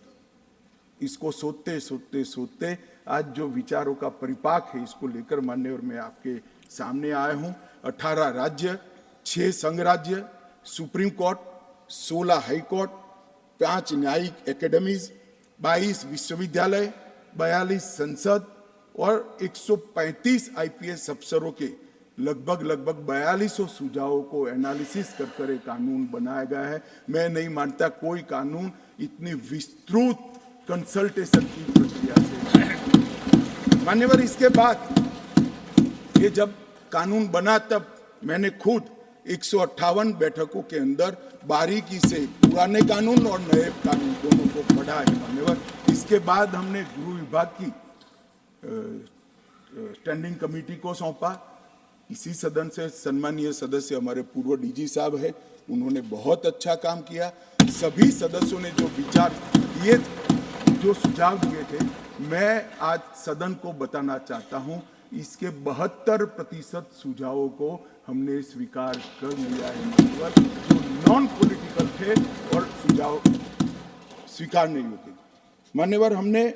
इसको सोचते आज जो विचारों का परिपाक है इसको लेकर मान्यवर मैं आपके सामने आया हूं। 18 राज्य, 6 संघ राज्य, सुप्रीम कोर्ट, 16 हाई कोर्ट, 5 न्यायिक एकेडमीज, 22 विश्वविद्यालय, 42 संसद और 135 आईपीएस अफसरों के लगभग 4200 सुझावों को एनालिसिस कर एक कानून बनाया गया है। मैं नहीं मानता कोई कानून इतनी विस्तृत कंसल्टेशन की प्रक्रिया से। मान्यवर, इसके बाद ये जब कानून बना तब मैंने खुद 158 बैठकों के अंदर बारीकी से पुराने कानून और नए कानून दोनों को पढ़ा है। मान्यवर, इसके बाद हमने गृह विभाग की स्टैंडिंग कमेटी को सौंपा। इसी सदन से सम्मानीय सदस्य हमारे पूर्व डीजी साहब है, उन्होंने बहुत अच्छा काम किया। सभी सदस्यों ने जो विचार दिए, जो सुझाव दिए थे, मैं आज सदन को बताना चाहता हूं, इसके 72% सुझावों को हमने स्वीकार कर लिया है, जो नॉन पॉलिटिकल थे और सुझाव स्वीकार नहीं होते। मान्यवर, हमने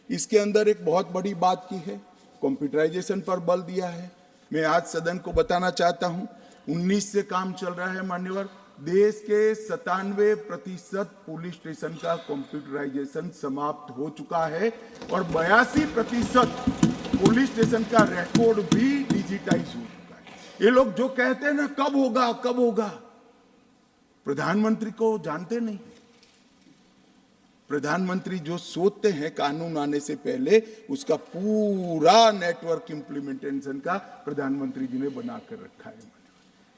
इसके अंदर एक बहुत बड़ी बात की है, कंप्यूटराइजेशन पर बल दिया है। मैं आज सदन को बताना चाहता हूं, 19 से काम चल रहा है। मान्यवर, देश के 97% पुलिस स्टेशन का कंप्यूटराइजेशन समाप्त हो चुका है और 82% पुलिस स्टेशन का रिकॉर्ड भी डिजिटाइज हो चुका है। ये लोग जो कहते हैं ना, कब होगा कब होगा, प्रधानमंत्री को जानते नहीं। प्रधानमंत्री जो सोचते हैं कानून आने से पहले, उसका पूरा नेटवर्क इंप्लीमेंटेशन का प्रधानमंत्री जी ने बनाकर रखा है।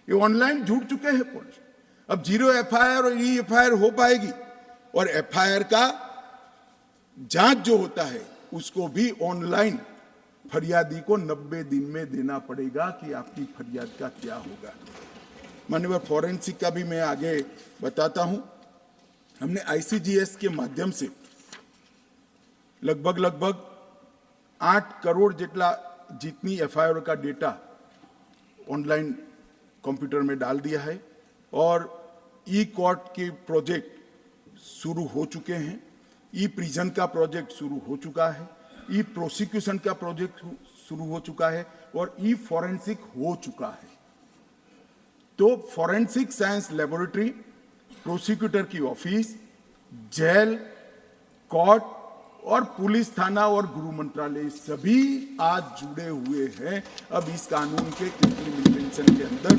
ये ऑनलाइन जुड़ चुके हैं पुलिस। अब 0 एफआईआर और ई-एफआईआर हो पाएगी और एफआईआर का जांच जो होता है उसको भी ऑनलाइन फरियादी को 90 दिन में देना पड़ेगा कि आपकी फरियाद का क्या होगा। माननीय फॉरेंसिक का भी मैं आगे बताता हूं। हमने आईसीजीएस के माध्यम से लगभग 8 करोड़ जितनी एफआईआर का डेटा ऑनलाइन कंप्यूटर में डाल दिया है और ई कोर्ट के प्रोजेक्ट शुरू हो चुके हैं, ई प्रिजन का प्रोजेक्ट शुरू हो चुका है, ई प्रोसिक्यूशन का प्रोजेक्ट शुरू हो चुका है और ई फॉरेंसिक हो चुका है। तो फॉरेंसिक साइंस लेबोरेटरी, प्रोसिक्यूटर की ऑफिस, जेल, कोर्ट और पुलिस थाना और गृह मंत्रालय सभी आज जुड़े हुए हैं। अब इस कानून के इम्प्लीमेंटेशन के अंदर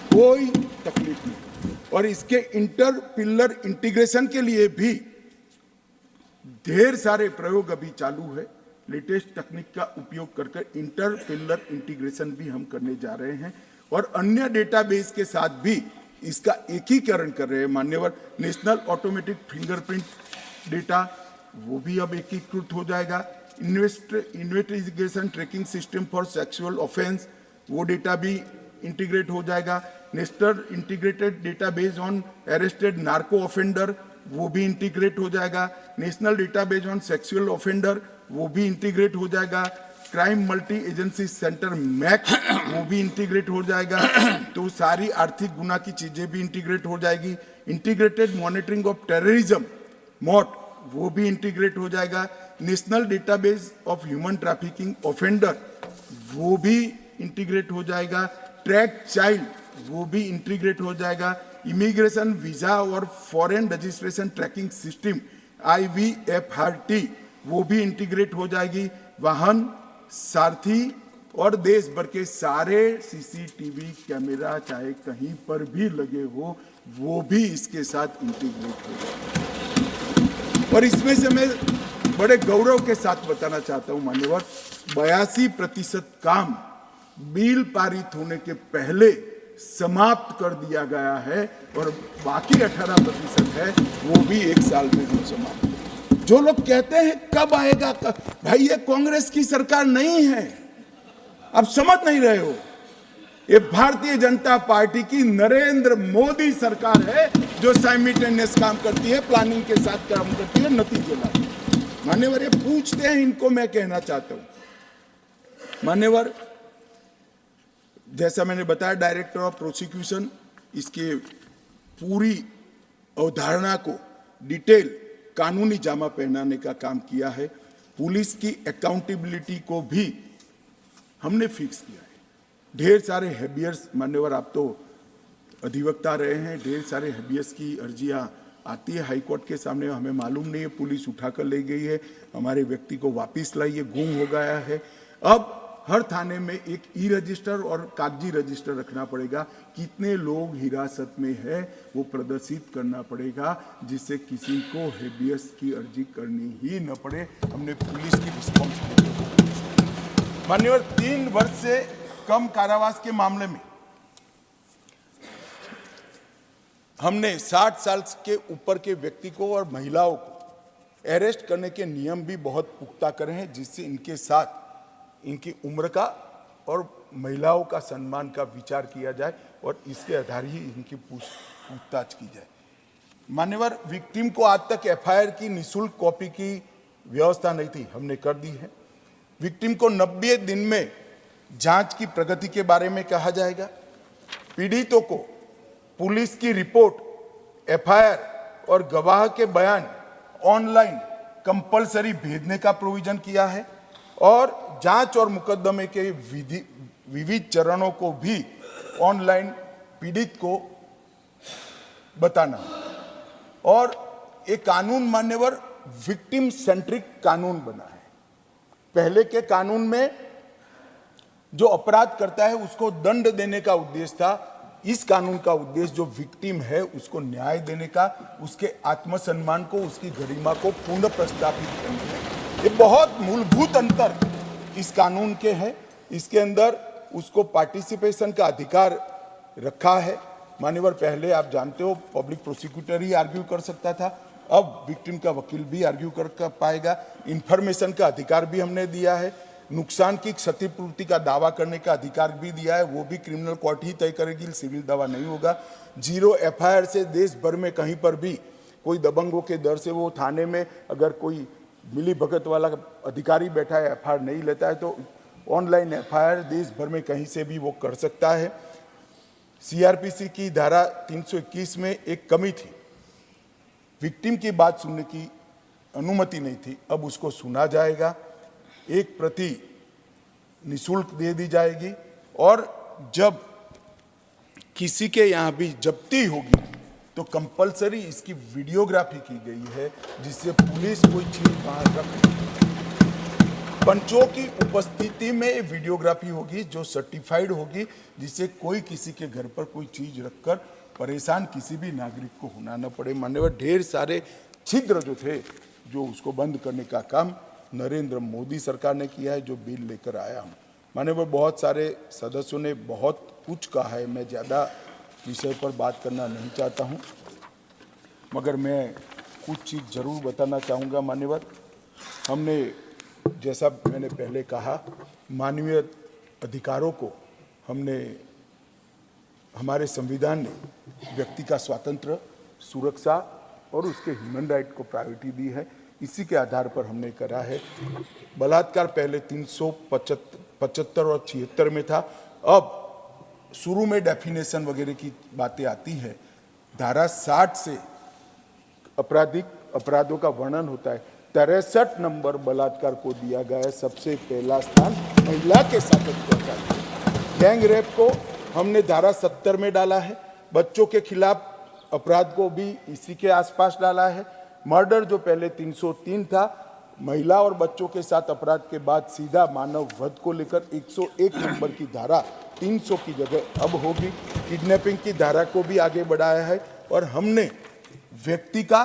कोई तकलीफ नहीं और इसके इंटर पिलर इंटीग्रेशन के लिए भी ढेर सारे प्रयोग अभी चालू है। लेटेस्ट तकनीक का उपयोग करके इंटर पिलर इंटीग्रेशन भी हम करने जा रहे हैं और अन्य डेटाबेस के साथ भी इसका एकीकरण कर रहे हैं। मान्यवर, नेशनल ऑटोमेटिक फिंगरप्रिंट डेटा वो भी अब एकीकृत हो जाएगा। Investigation tracking system for sexual offence, वो डेटा भी इंटीग्रेट हो जाएगा। National integrated database on arrested narco offender, वो भी इंटीग्रेट हो जाएगा। National database on sexual offender, वो भी इंटीग्रेट हो जाएगा। Crime multi agency centre MAC, वो भी इंटीग्रेट हो जाएगा। तो सारी आर्थिक गुना की चीजें भी इंटीग्रेट हो जाएगी। इंटीग्रेटेड मॉनिटरिंग ऑफ टेररिज्म मॉट, वो भी इंटीग्रेट हो जाएगा। National database of human trafficking offender, वो भी इंटीग्रेट हो जाएगा। ट्रैक चाइल्ड, वो भी इंटीग्रेट हो जाएगा। इमिग्रेशन वीजा और foreign registration tracking system IVFRT, वो भी इंटीग्रेट हो जाएगी। वाहन, सारथी और देश भर के सारे सीसीटीवी कैमरा चाहे कहीं पर भी लगे हो, वो भी इसके साथ इंटीग्रेट हो जाएगा। और इसमें से मैं बड़े गौरव के साथ बताना चाहता हूं मान्यवर, 82% काम बिल पारित होने के पहले समाप्त कर दिया गया है और बाकी 18% है, वो भी 1 साल में हम समाप्त। जो लोग कहते हैं कब आएगा भाई, ये कांग्रेस की सरकार नहीं है, आप समझ नहीं रहे हो। ये भारतीय जनता पार्टी की नरेंद्र मोदी सरकार है जो साइमल्टेनियस काम करती है, प्लानिंग के साथ काम करती है, नतीजे लाती है। मान्यवर, ये पूछते हैं, इनको मैं कहना चाहता हूं। मान्यवर, जैसा मैंने बताया, डायरेक्टर ऑफ प्रोसिक्यूशन इसके पूरी अवधारणा को डिटेल कानूनी जामा पहनाने का काम किया है। पुलिस की अकाउंटेबिलिटी को भी हमने फिक्स किया है। ढेर सारे हैबियस, मान्यवर आप तो अधिवक्ता रहे हैं, ढेर सारे हैबियस की अर्जियां आती है हाई कोर्ट के सामने, हमें मालूम नहीं है, पुलिस उठाकर ले गई है, हमारे व्यक्ति को वापस लाई है, गुम हो गया है। अब हर थाने में एक ई रजिस्टर और कागजी रजिस्टर रखना पड़ेगा, कितने लोग हिरासत में है वो प्रदर्शित करना पड़ेगा, जिससे किसी को हैबियस की अर्जी करनी ही न पड़े। हमने पुलिस की रिस्पॉन्सिबिलिटी, मान्यवर 3 वर्ष से कम कारावास के मामले में हमने 60 साल के ऊपर के व्यक्ति को और महिलाओं को अरेस्ट करने के नियम भी बहुत पुख्ता करे हैं, जिससे इनके साथ इनकी उम्र का और महिलाओं का सम्मान का विचार किया जाए और इसके आधार ही इनकी पूछताछ की जाए। मान्यवर विक्टिम को आज तक एफआईआर की निःशुल्क कॉपी की व्यवस्था नहीं थी, हमने कर दी है। विक्टिम को 90 दिन में जांच की प्रगति के बारे में कहा जाएगा। पीड़ितों को पुलिस की रिपोर्ट, एफआईआर और गवाह के बयान ऑनलाइन कंपलसरी भेजने का प्रोविजन किया है और जांच और मुकदमे के विविध चरणों को भी ऑनलाइन पीड़ित को बताना। और एक कानून मान्यवर विक्टिम सेंट्रिक कानून बना है। पहले के कानून में जो अपराध करता है उसको दंड देने का उद्देश्य था, इस कानून का उद्देश्य जो विक्टिम है उसको न्याय देने का, उसके आत्मसम्मान को, उसकी गरिमा को पुनः प्रस्तापित करने का। ये बहुत मूलभूत अंतर इस कानून के हैं। इसके अंदर उसको पार्टिसिपेशन का अधिकार रखा है। मान्यवर पहले आप जानते हो पब्लिक प्रोसिक्यूटर ही आर्ग्यू कर सकता था, अब विक्टिम का वकील भी आर्ग्यू कर पाएगा। इंफॉर्मेशन का अधिकार भी हमने दिया है। नुकसान की क्षतिपूर्ति का दावा करने का अधिकार भी दिया है, वो भी क्रिमिनल कोर्ट ही तय करेगी, सिविल दावा नहीं होगा। 0 एफआईआर से देश भर में कहीं पर भी कोई दबंगों के डर से वो थाने में अगर कोई मिली भगत वाला अधिकारी बैठा है, एफआईआर नहीं लेता है, तो ऑनलाइन एफआईआर देश भर में कहीं से भी वो कर सकता है। सीआरपीसी की धारा 321 में एक कमी थी, विक्टिम की बात सुनने की अनुमति नहीं थी, अब उसको सुना जाएगा। एक प्रति निःशुल्क दे दी जाएगी और जब किसी के यहाँ भी जब्ती होगी तो कंपलसरी इसकी वीडियोग्राफी की गई है, जिससे पुलिस कोई चीज बाहर रख, पंचों की उपस्थिति में वीडियोग्राफी होगी जो सर्टिफाइड होगी, जिससे कोई किसी के घर पर कोई चीज रखकर परेशान किसी भी नागरिक को होना न पड़े। मान्यवर ढेर सारे छिद्र जो थे, जो उसको बंद करने का काम नरेंद्र मोदी सरकार ने किया है, जो बिल लेकर आया हूँ। मान्यवर बहुत सारे सदस्यों ने बहुत कुछ कहा है, मैं ज़्यादा विषय पर बात करना नहीं चाहता हूँ, मगर मैं कुछ चीज़ जरूर बताना चाहूँगा। मान्यवर हमने, जैसा मैंने पहले कहा, मानवीय अधिकारों को हमने, हमारे संविधान ने व्यक्ति का स्वातंत्र्य, सुरक्षा और उसके ह्यूमन राइट को प्रायोरिटी दी है। इसी के आधार पर हमने करा है। बलात्कार पहले 375 और 76 में था, अब शुरू में डेफिनेशन वगैरह की बातें आती है। धारा 60 से आपराधिक अपराधों का वर्णन होता है। 63 नंबर बलात्कार को दिया गया है, सबसे पहला स्थान महिला के साथ अत्याचार। गैंग रेप को हमने धारा 70 में डाला है। बच्चों के खिलाफ अपराध को भी इसी के आसपास डाला है। मर्डर जो पहले 303 था, महिला और बच्चों के साथ अपराध के बाद सीधा मानव वध को लेकर 101 नंबर की धारा 300 की जगह अब होगी। किडनैपिंग की धारा को भी आगे बढ़ाया है और हमने व्यक्ति का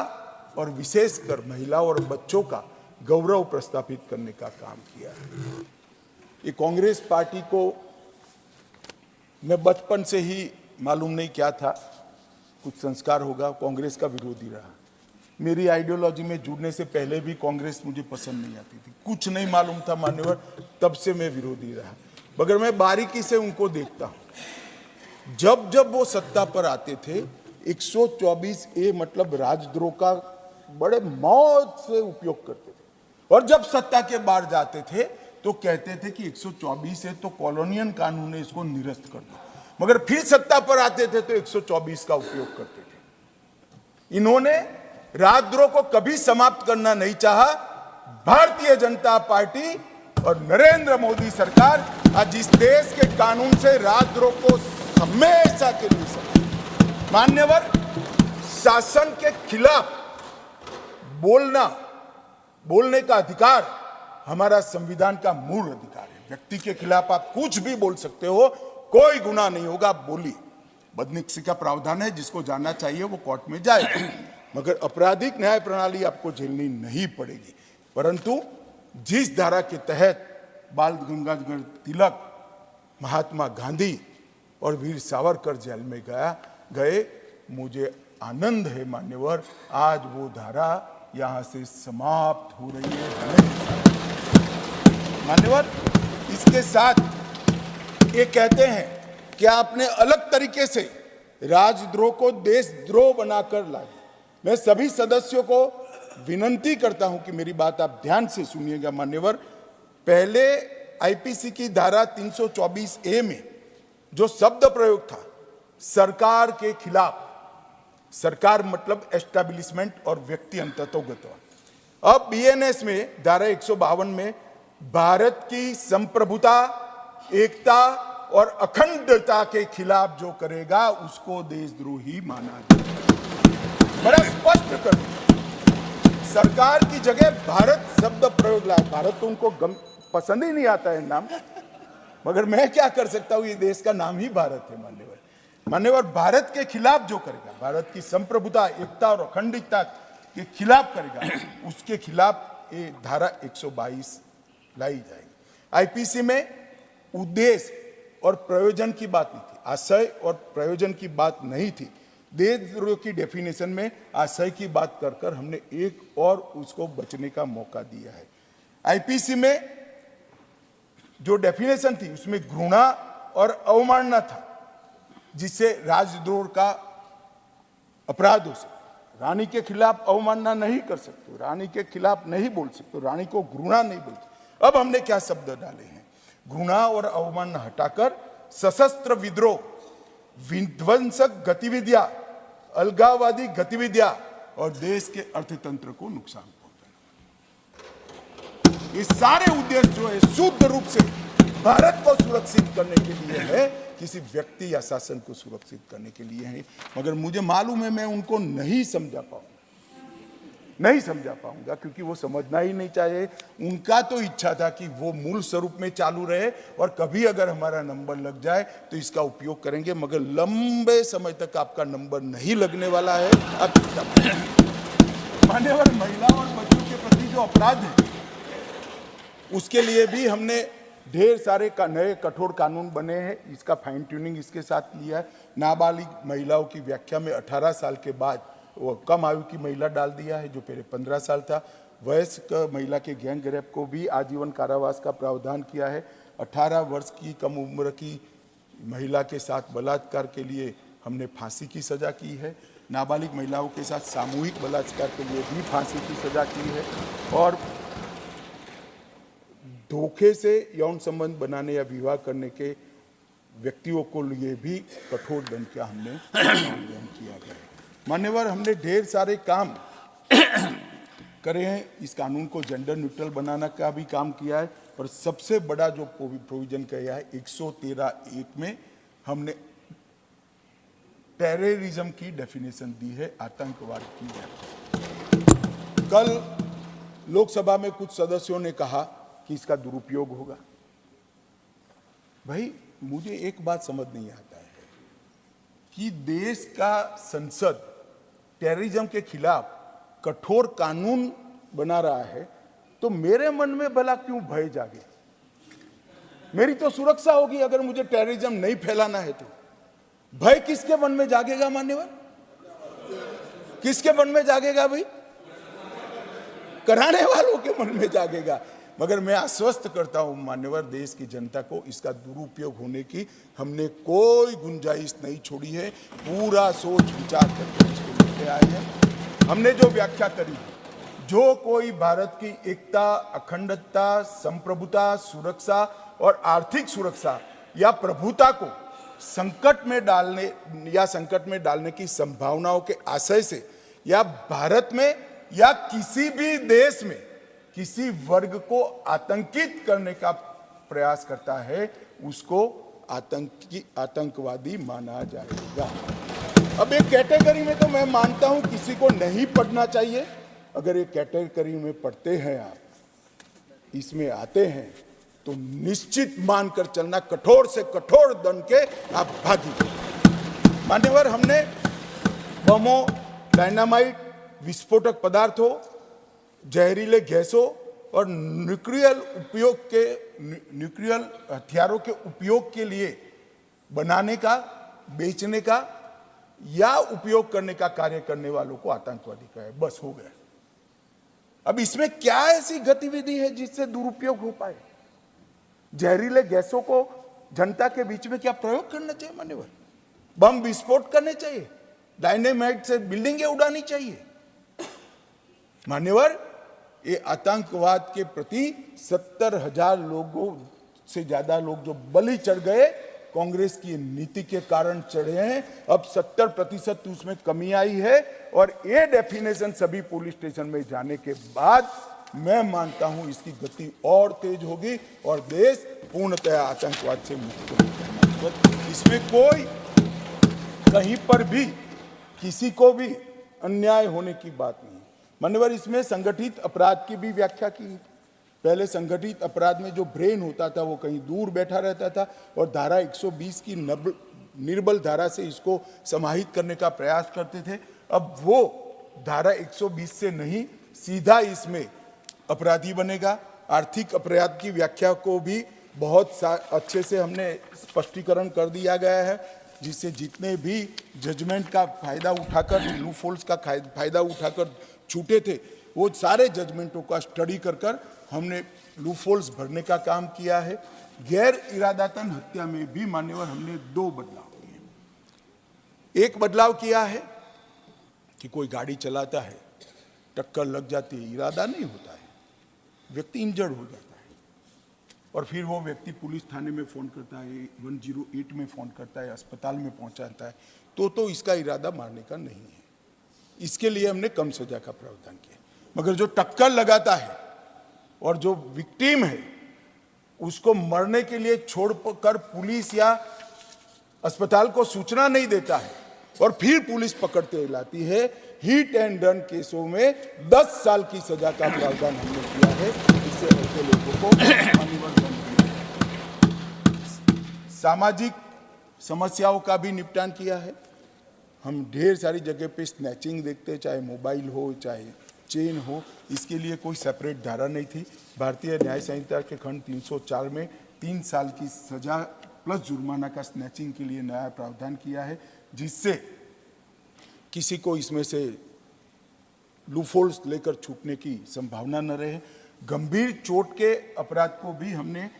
और विशेषकर महिला और बच्चों का गौरव प्रस्थापित करने का काम किया है। ये कांग्रेस पार्टी को मैं बचपन से ही मालूम नहीं क्या था, कुछ संस्कार होगा, कांग्रेस का विरोधी रहा। मेरी आइडियोलॉजी में जुड़ने से पहले भी कांग्रेस मुझे पसंद नहीं आती थी, कुछ नहीं मालूम था मान्यवर, तब से मैं विरोधी रहा। मगर मैं बारीकी से उनको देखता हूं। जब जब वो सत्ता पर आते थे 124A मतलब राजद्रोह का बड़े मौज से उपयोग करते थे, और जब सत्ता के बाहर जाते थे तो कहते थे कि 124 है तो कॉलोनियल कानून है, इसको निरस्त कर दो। मगर फिर सत्ता पर आते थे तो 124 का उपयोग करते थे। इन्होंने राजद्रोह को कभी समाप्त करना नहीं चाहा। भारतीय जनता पार्टी और नरेंद्र मोदी सरकार आज इस देश के कानून से राजद्रोह को हमेशा के लिए सजा। मान्यवर, शासन के खिलाफ बोलने का अधिकार हमारा संविधान का मूल अधिकार है। व्यक्ति के खिलाफ आप कुछ भी बोल सकते हो, कोई गुनाह नहीं होगा, आप बोलिए। बदनिक्सी का प्रावधान है, जिसको जाना चाहिए वो कोर्ट में जाए, मगर आपराधिक न्याय प्रणाली आपको झेलनी नहीं पड़ेगी। परंतु जिस धारा के तहत बाल गंगाधर तिलक, महात्मा गांधी और वीर सावरकर जेल में गए, मुझे आनंद है मान्यवर, आज वो धारा यहां से समाप्त हो रही है। मान्यवर, इसके साथ ये कहते हैं कि आपने अलग तरीके से राजद्रोह को देशद्रोह बनाकर लाए। मैं सभी सदस्यों को विनंती करता हूं कि मेरी बात आप ध्यान से सुनिएगा। मान्यवर, पहले आईपीसी की धारा 324A में जो शब्द प्रयोग था सरकार के खिलाफ, सरकार मतलब एस्टैब्लिशमेंट और व्यक्ति अंततोगत, अब बीएनएस में धारा 152 में भारत की संप्रभुता, एकता और अखंडता के खिलाफ जो करेगा उसको देशद्रोही माना जाए। बड़ा स्पष्ट कर, सरकार की जगह भारत शब्द प्रयोग लाए। भारत तो उनको पसंद ही नहीं आता है नाम, मगर मैं क्या कर सकता हूं, ये देश का नाम ही भारत है। मान्यवर, भारत के खिलाफ जो करेगा, भारत की संप्रभुता, एकता और अखंडता के खिलाफ करेगा, उसके खिलाफ ये धारा 122 लाई जाएगी। आईपीसी में उद्देश्य और प्रयोजन की बात नहीं थी, आशय और प्रयोजन की बात नहीं थी। देशद्रोह की डेफिनेशन में आशय की बात कर हमने एक और उसको बचने का मौका दिया है। आईपीसी में जो डेफिनेशन थी उसमें घृणा और अवमानना था, जिससे राजद्रोह का अपराध हो सकता। रानी के खिलाफ अवमानना नहीं कर सकते, रानी के खिलाफ नहीं बोल सकते, रानी को घृणा नहीं बोलते। अब हमने क्या शब्द डाले हैं, घृणा और अवमानना हटाकर सशस्त्र विद्रोह, विध्वंसक गतिविधियां, अलगाववादी गतिविधियां और देश के अर्थतंत्र को नुकसान पहुंचाना, ये सारे उद्देश्य जो है शुद्ध रूप से भारत को सुरक्षित करने के लिए है, किसी व्यक्ति या शासन को सुरक्षित करने के लिए है। मगर मुझे मालूम है मैं उनको नहीं समझा पाऊंगा, क्योंकि वो समझना ही नहीं चाहिए। उनका तो इच्छा था कि वो मूल स्वरूप में चालू रहे और कभी अगर हमारा नंबर लग जाए तो इसका उपयोग करेंगे, मगर लंबे समय तक आपका नंबर नहीं लगने वाला है। अब मान्यवर, महिला और बच्चों के प्रति जो अपराध है उसके लिए भी हमने ढेर सारे नए कठोर कानून बने हैं। इसका फाइन ट्यूनिंग इसके साथ लिया है। नाबालिग महिलाओं की व्याख्या में 18 साल के बाद वो कम आयु की महिला डाल दिया है, जो पहले 15 साल था। वयस्क महिला के गैंग रेप को भी आजीवन कारावास का प्रावधान किया है। 18 वर्ष की कम उम्र की महिला के साथ बलात्कार के लिए हमने फांसी की सजा की है। नाबालिग महिलाओं के साथ सामूहिक बलात्कार के लिए भी फांसी की सजा की है। और धोखे से यौन संबंध बनाने या विवाह करने के व्यक्तियों को लिए भी कठोर दंड का हमने प्रावधान किया गया है। मान्यवर, हमने ढेर सारे काम करे हैं। इस कानून को जेंडर न्यूट्रल बनाने का भी काम किया है, और सबसे बड़ा जो प्रोविजन किया है 113(1) में हमने टेररिज्म की डेफिनेशन दी है, आतंकवाद की व्याख्या। कल लोकसभा में कुछ सदस्यों ने कहा कि इसका दुरुपयोग होगा। भाई, मुझे एक बात समझ नहीं आता है कि देश का संसद टेररिज्म के खिलाफ कठोर कानून बना रहा है, तो मेरे मन में भला क्यों भय जागे? मेरी तो सुरक्षा होगी अगर मुझे टेररिज्म नहीं फैलाना है तो। भय किसके मन में जागेगा मान्यवर? किसके मन में जागेगा भाई? कराने वालों के मन में जागेगा। मगर मैं आश्वस्त करता हूं मान्यवर देश की जनता को, इसका दुरुपयोग होने की हमने कोई गुंजाइश नहीं छोड़ी है। पूरा सोच विचार करके इसको लेके आए हैं। हमने जो व्याख्या करी, जो कोई भारत की एकता, अखंडता, संप्रभुता, सुरक्षा और आर्थिक सुरक्षा या प्रभुता को संकट में डालने की संभावनाओं के आशय से या भारत में या किसी भी देश में किसी वर्ग को आतंकित करने का प्रयास करता है उसको आतंकवादी माना जाएगा। अब एक कैटेगरी में तो मैं मानता हूं किसी को नहीं पढ़ना चाहिए। अगर एक कैटेगरी में पढ़ते हैं, आप इसमें आते हैं, तो निश्चित मानकर चलना, कठोर से कठोर दंड के आप भागी। मान्यवर, हमने बमों, डायनामाइट, विस्फोटक पदार्थों, जहरीले गैसों और न्यूक्लियर हथियारों के उपयोग के लिए बनाने का, बेचने का या उपयोग करने का कार्य करने वालों को आतंकवादी कहा है। बस हो गया। अब इसमें क्या ऐसी गतिविधि है जिससे दुरुपयोग हो पाए? जहरीले गैसों को जनता के बीच में क्या प्रयोग करना चाहिए? मान्यवर, बम विस्फोट करने चाहिए, डायनेमाइट से बिल्डिंगें उड़ानी चाहिए? मान्यवर, ये आतंकवाद के प्रति 70,000 लोगों से ज्यादा लोग जो बलि चढ़ गए, कांग्रेस की नीति के कारण चढ़े हैं। अब 70% उसमें कमी आई है और ये डेफिनेशन सभी पुलिस स्टेशन में जाने के बाद मैं मानता हूं इसकी गति और तेज होगी और देश पूर्णतः आतंकवाद से मुक्त होगा। इसमें कोई कहीं पर भी किसी को भी अन्याय होने की बात नहीं। मान्यवर, इसमें संगठित अपराध की भी व्याख्या की। पहले संगठित अपराध में जो ब्रेन होता था वो कहीं दूर बैठा रहता था और धारा 120 की निर्बल धारा से इसको समाहित करने का प्रयास करते थे। अब वो धारा 120 से नहीं, सीधा इसमें अपराधी बनेगा। आर्थिक अपराध की व्याख्या को भी बहुत अच्छे से हमने स्पष्टीकरण कर दिया गया है, जिससे जितने भी जजमेंट का फायदा उठाकर, लूपहोल्स का फायदा उठाकर छूटे थे, वो सारे जजमेंटों का स्टडी कर हमने लूपहोल्स भरने का काम किया है। गैर इरादतन हत्या में भी मान्यवर हमने 2 बदलाव किए। एक बदलाव किया है कि कोई गाड़ी चलाता है, टक्कर लग जाती है, इरादा नहीं होता है, व्यक्ति इंजर्ड हो जाता है और फिर वो व्यक्ति पुलिस थाने में फ़ोन करता है, 108 में फ़ोन करता है, अस्पताल में पहुंचाता है, तो इसका इरादा मारने का नहीं है। इसके लिए हमने कम सजा का प्रावधान किया। मगर जो टक्कर लगाता है और जो विक्टिम है उसको मरने के लिए छोड़कर पुलिस या अस्पताल को सूचना नहीं देता है और फिर पुलिस पकड़ते लाती है, हिट एंड रन केसों में 10 साल की सजा का प्रावधान हमने किया है। इससे ऐसे लोगों को अनिवार्य सामाजिक समस्याओं का भी निपटान किया है। हम ढेर सारी जगह पे स्नैचिंग देखते हैं, चाहे मोबाइल हो चाहे चेन हो, इसके लिए कोई सेपरेट धारा नहीं थी। भारतीय न्याय संहिता के खंड 304 में 3 साल की सजा प्लस जुर्माना का स्नैचिंग के लिए नया प्रावधान किया है, जिससे किसी को इसमें से लूपहोल्स लेकर छूटने की संभावना न रहे। गंभीर चोट के अपराध को भी हमने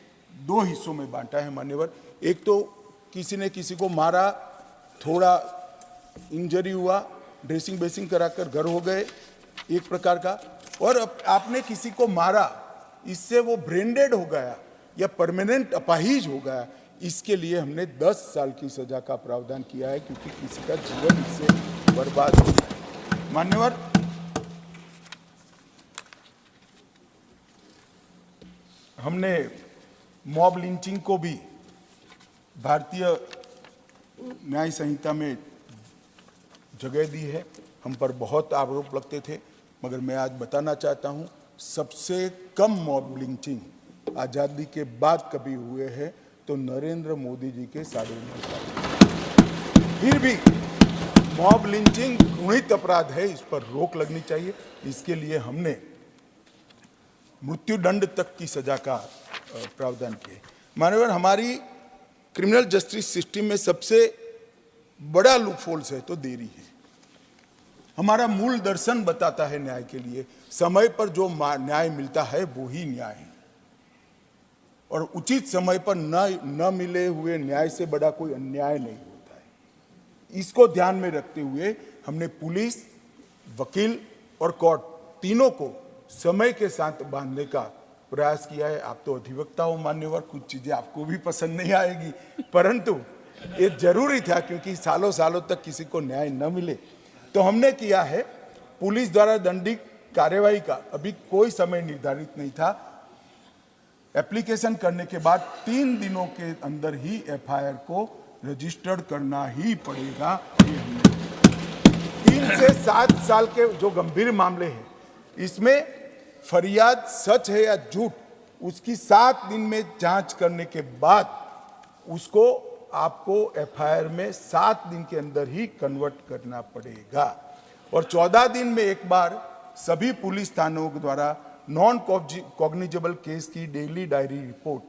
2 हिस्सों में बांटा है मान्यवर। एक तो किसी ने किसी को मारा, थोड़ा इंजरी हुआ, ड्रेसिंग बेसिंग कराकर घर हो गए, एक प्रकार का, और आपने किसी को मारा, इससे वो ब्रेनडेड हो गया या परमानेंट अपाहिज हो गया, इसके लिए हमने 10 साल की सजा का प्रावधान किया है, क्योंकि किसी का जीवन इससे बर्बाद हो जाए। मान्यवर, हमने मॉब लिंचिंग को भी भारतीय न्याय संहिता में जगह दी है। हम पर बहुत आरोप लगते थे, मगर मैं आज बताना चाहता हूं, सबसे कम मॉब लिंचिंग आज़ादी के बाद कभी हुए हैं तो नरेंद्र मोदी जी के 9.5 साल। फिर भी मॉब लिंचिंग घृणित अपराध है, इस पर रोक लगनी चाहिए। इसके लिए हमने मृत्युदंड तक की सजा का प्रावधान किया। माननीय, हमारी क्रिमिनल जस्टिस सिस्टम में सबसे बड़ा लूपहोल्स है तो देरी है। हमारा मूल दर्शन बताता है न्याय के लिए, समय पर जो न्याय मिलता है वो ही न्याय है, और उचित समय पर न मिले हुए न्याय से बड़ा कोई अन्याय नहीं होता है। इसको ध्यान में रखते हुए हमने पुलिस, वकील और कोर्ट तीनों को समय के साथ बांधने का प्रयास किया है। आप तो अधिवक्ता हो मान्यवर, कुछ चीजें आपको भी पसंद नहीं आएगी, परंतु ये जरूरी था, क्योंकि सालों सालों तक किसी को न्याय न मिले। तो हमने किया है, पुलिस द्वारा दंडिक कार्यवाही का अभी कोई समय निर्धारित नहीं था। एप्लीकेशन करने के बाद 3 दिनों के अंदर ही एफआईआर को रजिस्टर्ड करना ही पड़ेगा। ये हमने 3 से 7 साल के जो गंभीर मामले हैं, इसमें फरियाद सच है या झूठ, उसकी 7 दिन में जांच करने के बाद उसको आपको एफआईआर में 7 दिन के अंदर ही कन्वर्ट करना पड़ेगा। और 14 दिन में एक बार सभी पुलिस थानों द्वारा नॉन कॉग्निजेबल केस की डेली डायरी रिपोर्ट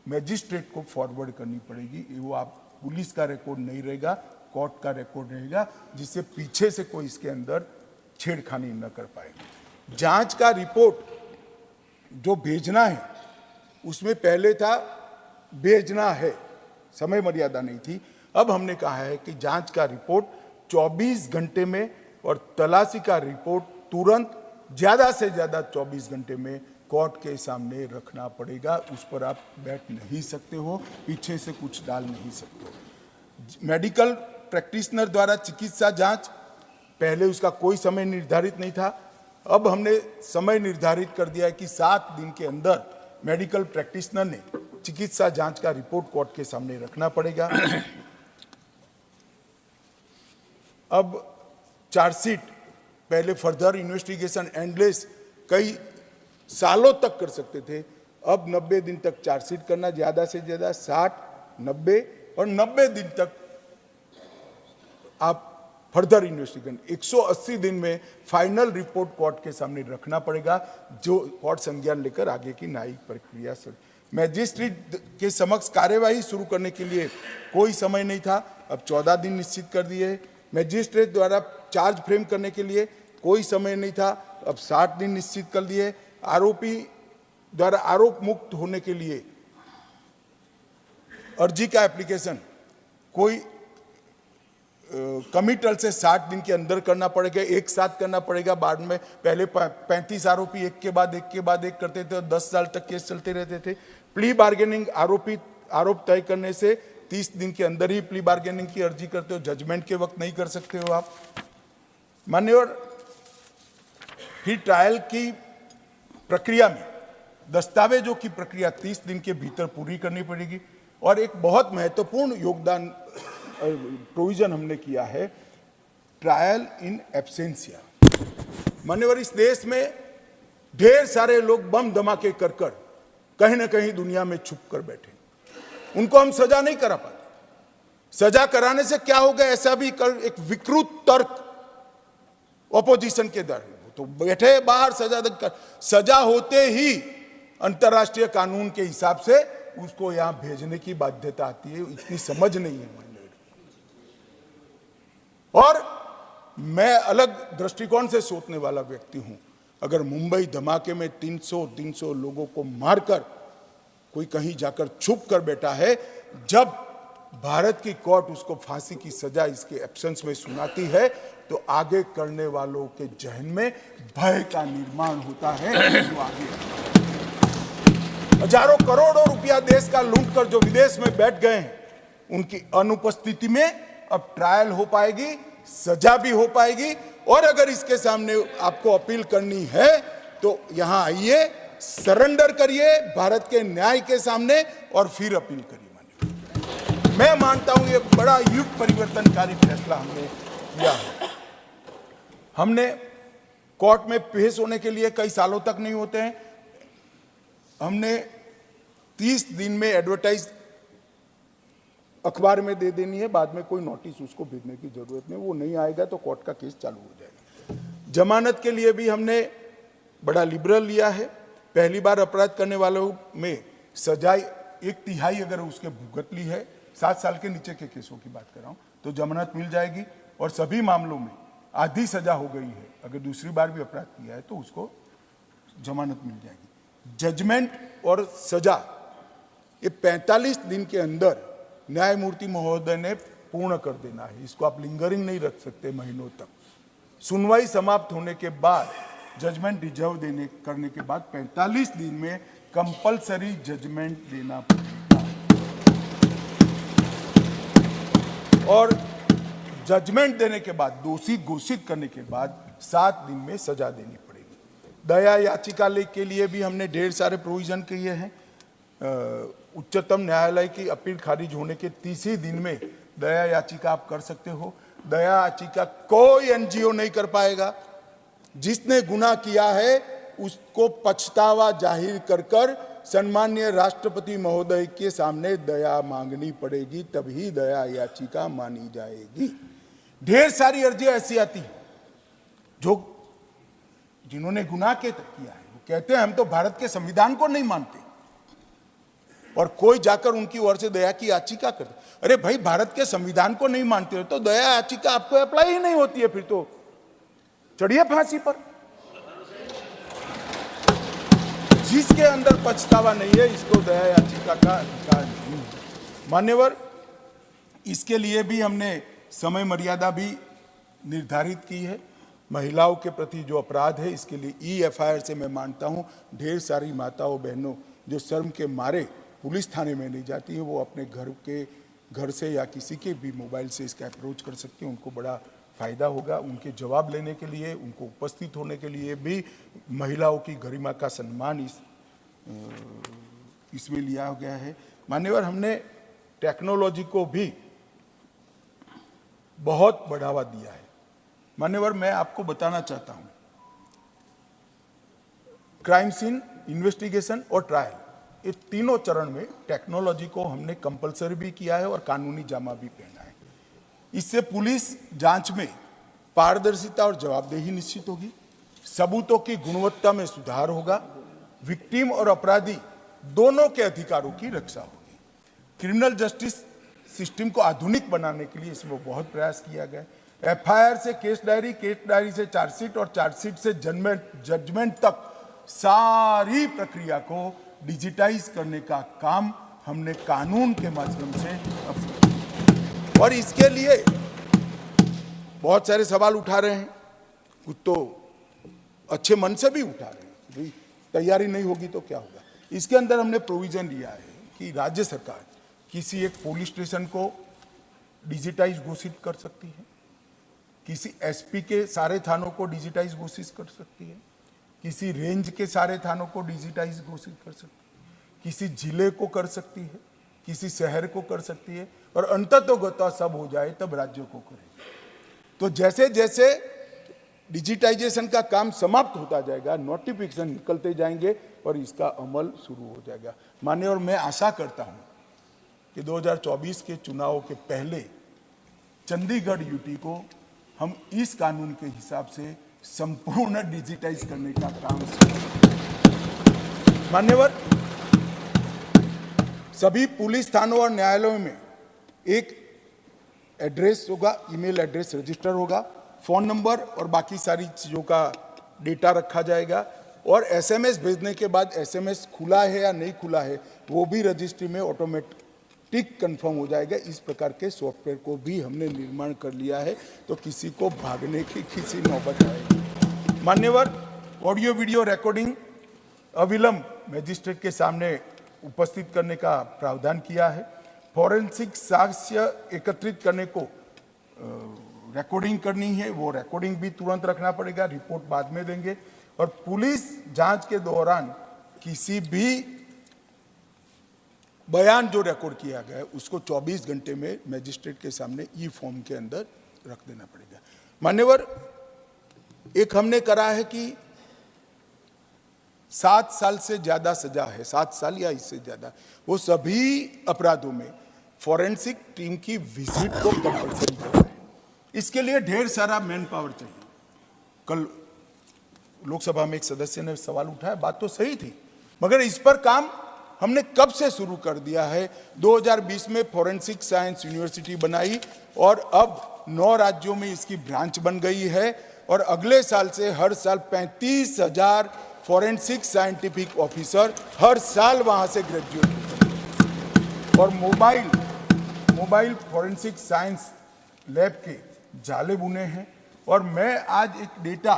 मैजिस्ट्रेट को फॉरवर्ड करनी पड़ेगी। वो आप पुलिस का रिकॉर्ड नहीं रहेगा, कोर्ट का रिकॉर्ड रहेगा, जिससे पीछे से कोई इसके अंदर छेड़खानी न कर पाए। जांच का रिपोर्ट जो भेजना है, उसमें पहले था भेजना है, समय मर्यादा नहीं थी। अब हमने कहा है कि जांच का रिपोर्ट 24 घंटे में और तलाशी का रिपोर्ट तुरंत ज्यादा से ज्यादा 24 घंटे में कोर्ट के सामने रखना पड़ेगा। उस पर आप बैठ नहीं सकते हो, पीछे से कुछ डाल नहीं सकते हो। मेडिकल प्रैक्टिशनर द्वारा चिकित्सा जांच, पहले उसका कोई समय निर्धारित नहीं था, अब हमने समय निर्धारित कर दिया है कि 7 दिन के अंदर मेडिकल प्रैक्टिशनर ने चिकित्सा जांच का रिपोर्ट कोर्ट के सामने रखना पड़ेगा। अब चार्जशीट, पहले फर्दर इन्वेस्टिगेशन एंडलेस कई सालों तक कर सकते थे, अब 90 दिन तक चार्जशीट करना, ज्यादा से ज्यादा 60, 90 और 90 दिन तक आप फर्दर इन्वेस्टिगेशन, 180 दिन में फाइनल रिपोर्ट कोर्ट के सामने रखना पड़ेगा, जो कोर्ट संज्ञान लेकर आगे की न्यायिक प्रक्रिया से मैजिस्ट्रेट के समक्ष कार्यवाही शुरू करने के लिए कोई समय नहीं था, अब 14 दिन निश्चित कर दिए। मैजिस्ट्रेट द्वारा चार्ज फ्रेम करने के लिए कोई समय नहीं था, अब 60 दिन निश्चित कर दिए। आरोपी द्वारा आरोप मुक्त होने के लिए अर्जी का एप्लीकेशन कोई कमिटल से 60 दिन के अंदर करना पड़ेगा, एक साथ करना पड़ेगा। बाद में पहले 35 आरोपी एक के बाद एक करते थे और 10 साल तक केस चलते रहते थे। प्ली बार्गेनिंग, आरोप तय करने से 30 दिन के अंदर ही प्ली बार्गेनिंग की अर्जी करते हो, जजमेंट के वक्त नहीं कर सकते हो आप। मान्यवर, फिर ट्रायल की प्रक्रिया में दस्तावेजों की प्रक्रिया 30 दिन के भीतर पूरी करनी पड़ेगी। और एक बहुत महत्वपूर्ण योगदान प्रोविजन हमने किया है, ट्रायल इन एब्सेंसिया। मान्यवर, इस देश में ढेर सारे लोग बम धमाके कर कहीं ना कहीं दुनिया में छुप कर बैठे, उनको हम सजा नहीं करा पाते। सजा कराने से क्या होगा, ऐसा भी एक विकृत तर्क ऑपोजिशन के दर, तो बैठे बाहर सजा होते ही अंतर्राष्ट्रीय कानून के हिसाब से उसको यहां भेजने की बाध्यता आती है। इतनी समझ नहीं है। और मैं अलग दृष्टिकोण से सोचने वाला व्यक्ति हूं। अगर मुंबई धमाके में 300 लोगों को मारकर कोई कहीं जाकर छुप कर बैठा है, जब भारत की कोर्ट उसको फांसी की सजा इसके एब्सेंस में सुनाती है, तो आगे करने वालों के जहन में भय का निर्माण होता है। जो आगे हजारों करोड़ों रुपया देश का लूट कर जो विदेश में बैठ गए हैं, उनकी अनुपस्थिति में अब ट्रायल हो पाएगी, सजा भी हो पाएगी। और अगर इसके सामने आपको अपील करनी है तो यहां आइए, सरेंडर करिए भारत के न्याय के सामने और फिर अपील करिए। मैं मानता हूं ये बड़ा युग परिवर्तनकारी फैसला हमने किया है। हमने कोर्ट में पेश होने के लिए कई सालों तक नहीं होते हैं, हमने 30 दिन में एडवर्टाइज अखबार में दे देनी है, बाद में कोई नोटिस उसको भेजने की जरूरत नहीं, वो नहीं आएगा तो कोर्ट का केस चालू हो जाएगा। जमानत के लिए भी हमने बड़ा लिबरल लिया है। पहली बार अपराध करने वालों में सजाए 1/3 अगर उसके भुगत ली है, 7 साल के नीचे के केसों की बात कर रहा हूं, तो जमानत मिल जाएगी। और सभी मामलों में आधी सजा हो गई है, अगर दूसरी बार भी अपराध किया है तो उसको जमानत मिल जाएगी। जजमेंट और सजा ये 45 दिन के अंदर न्यायमूर्ति महोदय ने पूर्ण कर देना है। इसको आप लिंगरिंग नहीं रख सकते महीनों तक। सुनवाई समाप्त होने के बाद, जजमेंट रिजर्व करने के बाद 45 दिन में कंपलसरी जजमेंट देना पड़ेगा। और जजमेंट देने के बाद, दोषी घोषित करने के बाद 7 दिन में सजा देनी पड़ेगी। दया याचिका के लिए भी हमने ढेर सारे प्रोविजन किए हैं। उच्चतम न्यायालय की अपील खारिज होने के 30 दिन में दया याचिका आप कर सकते हो। दया याचिका कोई एनजीओ नहीं कर पाएगा। जिसने गुनाह किया है उसको पछतावा जाहिर कर कर सम्माननीय राष्ट्रपति महोदय के सामने दया मांगनी पड़ेगी, तभी दया याचिका मानी जाएगी। ढेर सारी अर्जियां ऐसी आती हैं जो जिन्होंने गुनाह किया है वो कहते हैं हम तो भारत के संविधान को नहीं मानते, और कोई जाकर उनकी ओर से दया की याचिका करते। अरे भाई, भारत के संविधान को नहीं मानते हो तो दया याचिका आपको अप्लाई ही नहीं होती है, फिर तो चढ़िए फांसी पर। जिसके अंदर पछतावा नहीं है इसको दया याचिका का अधिकार नहीं है। मान्यवर, इसके लिए भी हमने समय मर्यादा भी निर्धारित की है। महिलाओं के प्रति जो अपराध है इसके लिए EFIR से मैं मानता हूं ढेर सारी माताओं बहनों जो शर्म के मारे पुलिस थाने में नहीं जाती है, वो अपने घर से या किसी के भी मोबाइल से इसका अप्रोच कर सकती हैं। उनको बड़ा फायदा होगा। उनके जवाब लेने के लिए, उनको उपस्थित होने के लिए भी महिलाओं की गरिमा का सम्मान इसमें लिया गया है। मान्यवर, हमने टेक्नोलॉजी को भी बहुत बढ़ावा दिया है। मान्यवर, मैं आपको बताना चाहता हूं, क्राइम सीन, इन्वेस्टिगेशन और ट्रायल, ये तीनों चरण में टेक्नोलॉजी को हमने कंपलसरी भी किया है और कानूनी जामा भी पहना है। इससे पुलिस जांच में पारदर्शिता और जवाबदेही निश्चित होगी, सबूतों की गुणवत्ता में सुधार होगा, विक्टिम और अपराधी दोनों के अधिकारों की रक्षा होगी। क्रिमिनल जस्टिस सिस्टम को आधुनिक बनाने के लिए इसमें बहुत प्रयास किया गया। FIR से केस डायरी से चार्जशीट और चार्जशीट से जजमेंट तक सारी प्रक्रिया को डिजिटाइज करने का काम हमने कानून के माध्यम से, और इसके लिए बहुत सारे सवाल उठा रहे हैं, कुछ तो अच्छे मन से भी उठा रहे हैं, भाई तैयारी नहीं होगी तो क्या होगा। इसके अंदर हमने प्रोविजन लिया है कि राज्य सरकार किसी एक पुलिस स्टेशन को डिजिटाइज घोषित कर सकती है, किसी SP के सारे थानों को डिजिटाइज घोषित कर सकती है, किसी रेंज के सारे थानों को डिजिटाइज घोषित कर सकती है, किसी जिले को कर सकती है, किसी शहर को कर सकती है, और अंततोगत्वा सब हो जाए तब राज्य को करेगी। तो जैसे जैसे डिजिटाइजेशन का काम समाप्त होता जाएगा, नोटिफिकेशन निकलते जाएंगे और इसका अमल शुरू हो जाएगा। माननीय, और मैं आशा करता हूं कि 2024 के चुनाव के पहले चंडीगढ़ UT को हम इस कानून के हिसाब से संपूर्ण डिजिटाइज करने का काम। मान्यवर, सभी पुलिस थानों और न्यायालयों में एक एड्रेस होगा, ईमेल एड्रेस रजिस्टर होगा, फोन नंबर और बाकी सारी चीजों का डेटा रखा जाएगा, और SMS भेजने के बाद SMS खुला है या नहीं खुला है वो भी रजिस्ट्री में ऑटोमेटिक कंफर्म हो जाएगा। इस प्रकार के सॉफ्टवेयर को भी हमने निर्माण कर लिया है, तो किसी को भागने की किसी नौबत आएगी। मान्यवर, ऑडियो वीडियो रिकॉर्डिंग अविलंब मजिस्ट्रेट के सामने उपस्थित करने का प्रावधान किया है। फॉरेंसिक साक्ष्य एकत्रित करने को रिकॉर्डिंग करनी है, वो रिकॉर्डिंग भी तुरंत रखना पड़ेगा, रिपोर्ट बाद में देंगे। और पुलिस जांच के दौरान किसी भी बयान जो रिकॉर्ड किया गया है उसको 24 घंटे में मजिस्ट्रेट के सामने फॉर्म के अंदर रख देना पड़ेगा। मान्यवर, एक हमने करा है कि 7 साल से ज्यादा सजा है, 7 साल या इससे ज्यादा, वो सभी अपराधों में फॉरेंसिक टीम की विजिट को कंपल्सरी कर रहे हैं। इसके लिए ढेर सारा मैन पावर चाहिए। कल लोकसभा में एक सदस्य ने सवाल उठाया, बात तो सही थी, मगर इस पर काम हमने कब से शुरू कर दिया है। 2020 में फॉरेंसिक साइंस यूनिवर्सिटी बनाई और अब 9 राज्यों में इसकी ब्रांच बन गई है, और अगले साल से हर साल 35,000 फॉरेंसिक साइंटिफिक ऑफिसर हर साल वहां से ग्रेजुएट होते हैं। और मोबाइल फॉरेंसिक साइंस लैब के जाले बुने हैं। और मैं आज एक डेटा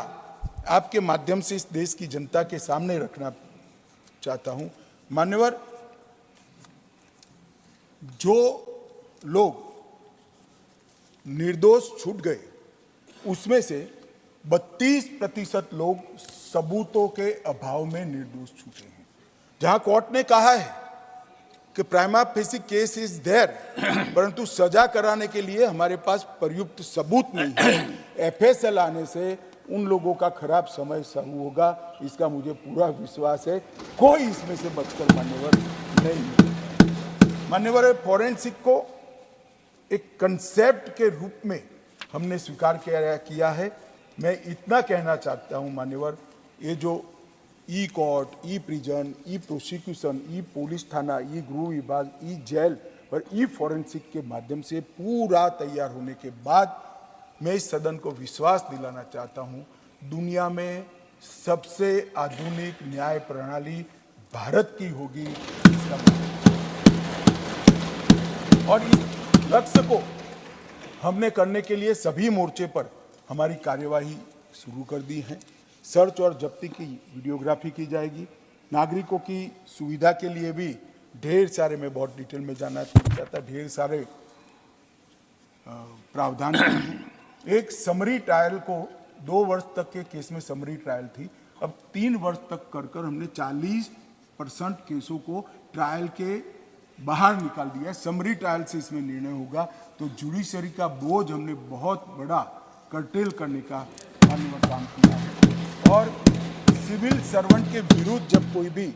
आपके माध्यम से इस देश की जनता के सामने रखना चाहता हूं। मान्यवर, जो लोग निर्दोष छूट गए उसमें से 32% लोग सबूतों के अभाव में निर्दोष छूटे हैं। जहां कोर्ट ने कहा है कि prima facie case is there, परंतु सजा कराने के लिए हमारे पास पर्याप्त सबूत नहीं है। एफएसएल आने से उन लोगों का खराब समय शुरू होगा, इसका मुझे पूरा विश्वास है। कोई इसमें से बचकर मान्यवर नहीं। मान्यवर, फॉरेंसिक को एक कंसेप्ट के रूप में हमने स्वीकार किया है। मैं इतना कहना चाहता हूं मान्यवर, ये जो ई कोर्ट, ई प्रिजन, ई प्रोसिक्यूशन, ई पुलिस थाना, ई गृह विभाग, ई जेल और ई फॉरेंसिक के माध्यम से पूरा तैयार होने के बाद मैं इस सदन को विश्वास दिलाना चाहता हूं, दुनिया में सबसे आधुनिक न्याय प्रणाली भारत की होगी। और इस लक्ष्य को हमने करने के लिए सभी मोर्चे पर हमारी कार्यवाही शुरू कर दी है। सर्च और जब्ती की वीडियोग्राफी की जाएगी। नागरिकों की सुविधा के लिए भी ढेर सारे, मैं बहुत डिटेल में जाना चाहता, ढेर सारे प्रावधान हैं। एक समरी ट्रायल को 2 वर्ष तक के केस में समरी ट्रायल थी, अब 3 वर्ष तक कर हमने 40% केसों को ट्रायल के बाहर निकाल दिया है। समरी ट्रायल से इसमें निर्णय होगा, तो जुडिशरी का बोझ हमने बहुत बड़ा कर्टेल करने का काम किया है। और सिविल सर्वेंट के विरुद्ध जब कोई भी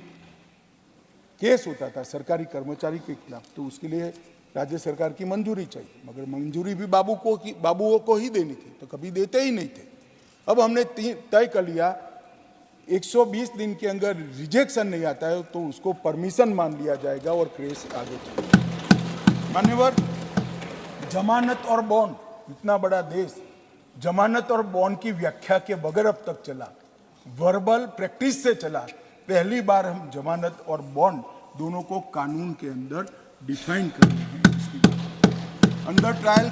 केस होता था सरकारी कर्मचारी के खिलाफ, तो उसके लिए राज्य सरकार की मंजूरी चाहिए, मगर मंजूरी भी बाबुओं को ही देनी थी, तो कभी देते ही नहीं थे। अब हमने तय कर लिया 120 दिन के अंदर रिजेक्शन नहीं आता है तो उसको परमिशन मान लिया जाएगा और केस आगे चलेगा। मान्यवर, जमानत और बॉन्ड, इतना बड़ा देश जमानत और बॉन्ड की व्याख्या के बगैर अब तक चला, वर्बल प्रैक्टिस से चला। पहली बार हम जमानत और बॉन्ड दोनों को कानून के अंदर डिफाइन कर रहे हैं। अंडर ट्रायल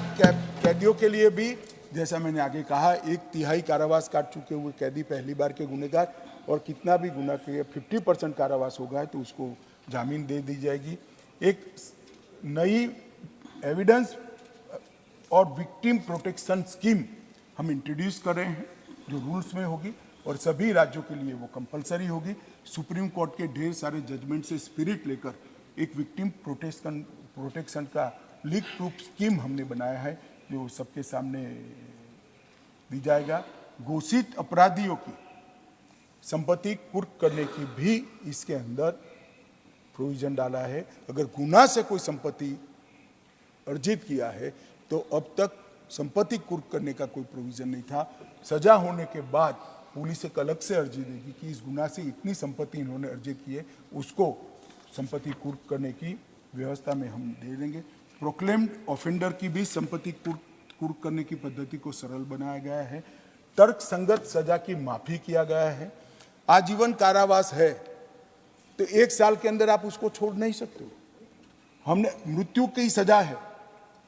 कैदियों के लिए भी, जैसा मैंने आगे कहा, 1/3 कारावास काट चुके हुए कैदी पहली बार के गुनहगार, और कितना भी गुनाह किया 50% कारावास होगा तो उसको जामीन दे दी जाएगी। एक नई एविडेंस और विक्टिम प्रोटेक्शन स्कीम हम इंट्रोड्यूस कर रहे हैं, जो रूल्स में होगी और सभी राज्यों के लिए वो कंपलसरी होगी। सुप्रीम कोर्ट के ढेर सारे जजमेंट से स्पिरिट लेकर एक विक्टिम प्रोटेक्शन का लीक प्रूफ स्कीम हमने बनाया है, जो सबके सामने दी जाएगा। घोषित अपराधियों की संपत्ति कुर्क करने की भी इसके अंदर प्रोविजन डाला है। अगर गुनाह से कोई संपत्ति अर्जित किया है तो अब तक संपत्ति कुर्क करने का कोई प्रोविजन नहीं था। सजा होने के बाद पुलिस एक अलग से अर्जी देगी कि इस गुनाह से इतनी संपत्ति इन्होंने अर्जित की है, उसको संपत्ति कुर्क करने की व्यवस्था में हम दे देंगे। प्रोक्लेम्ड ऑफेंडर की भी संपत्ति कुर्क करने की पद्धति को सरल बनाया गया है। तर्क संगत सजा की माफी किया गया है। आजीवन कारावास है तो 1 साल के अंदर आप उसको छोड़ नहीं सकते हो। हमने मृत्यु की सजा है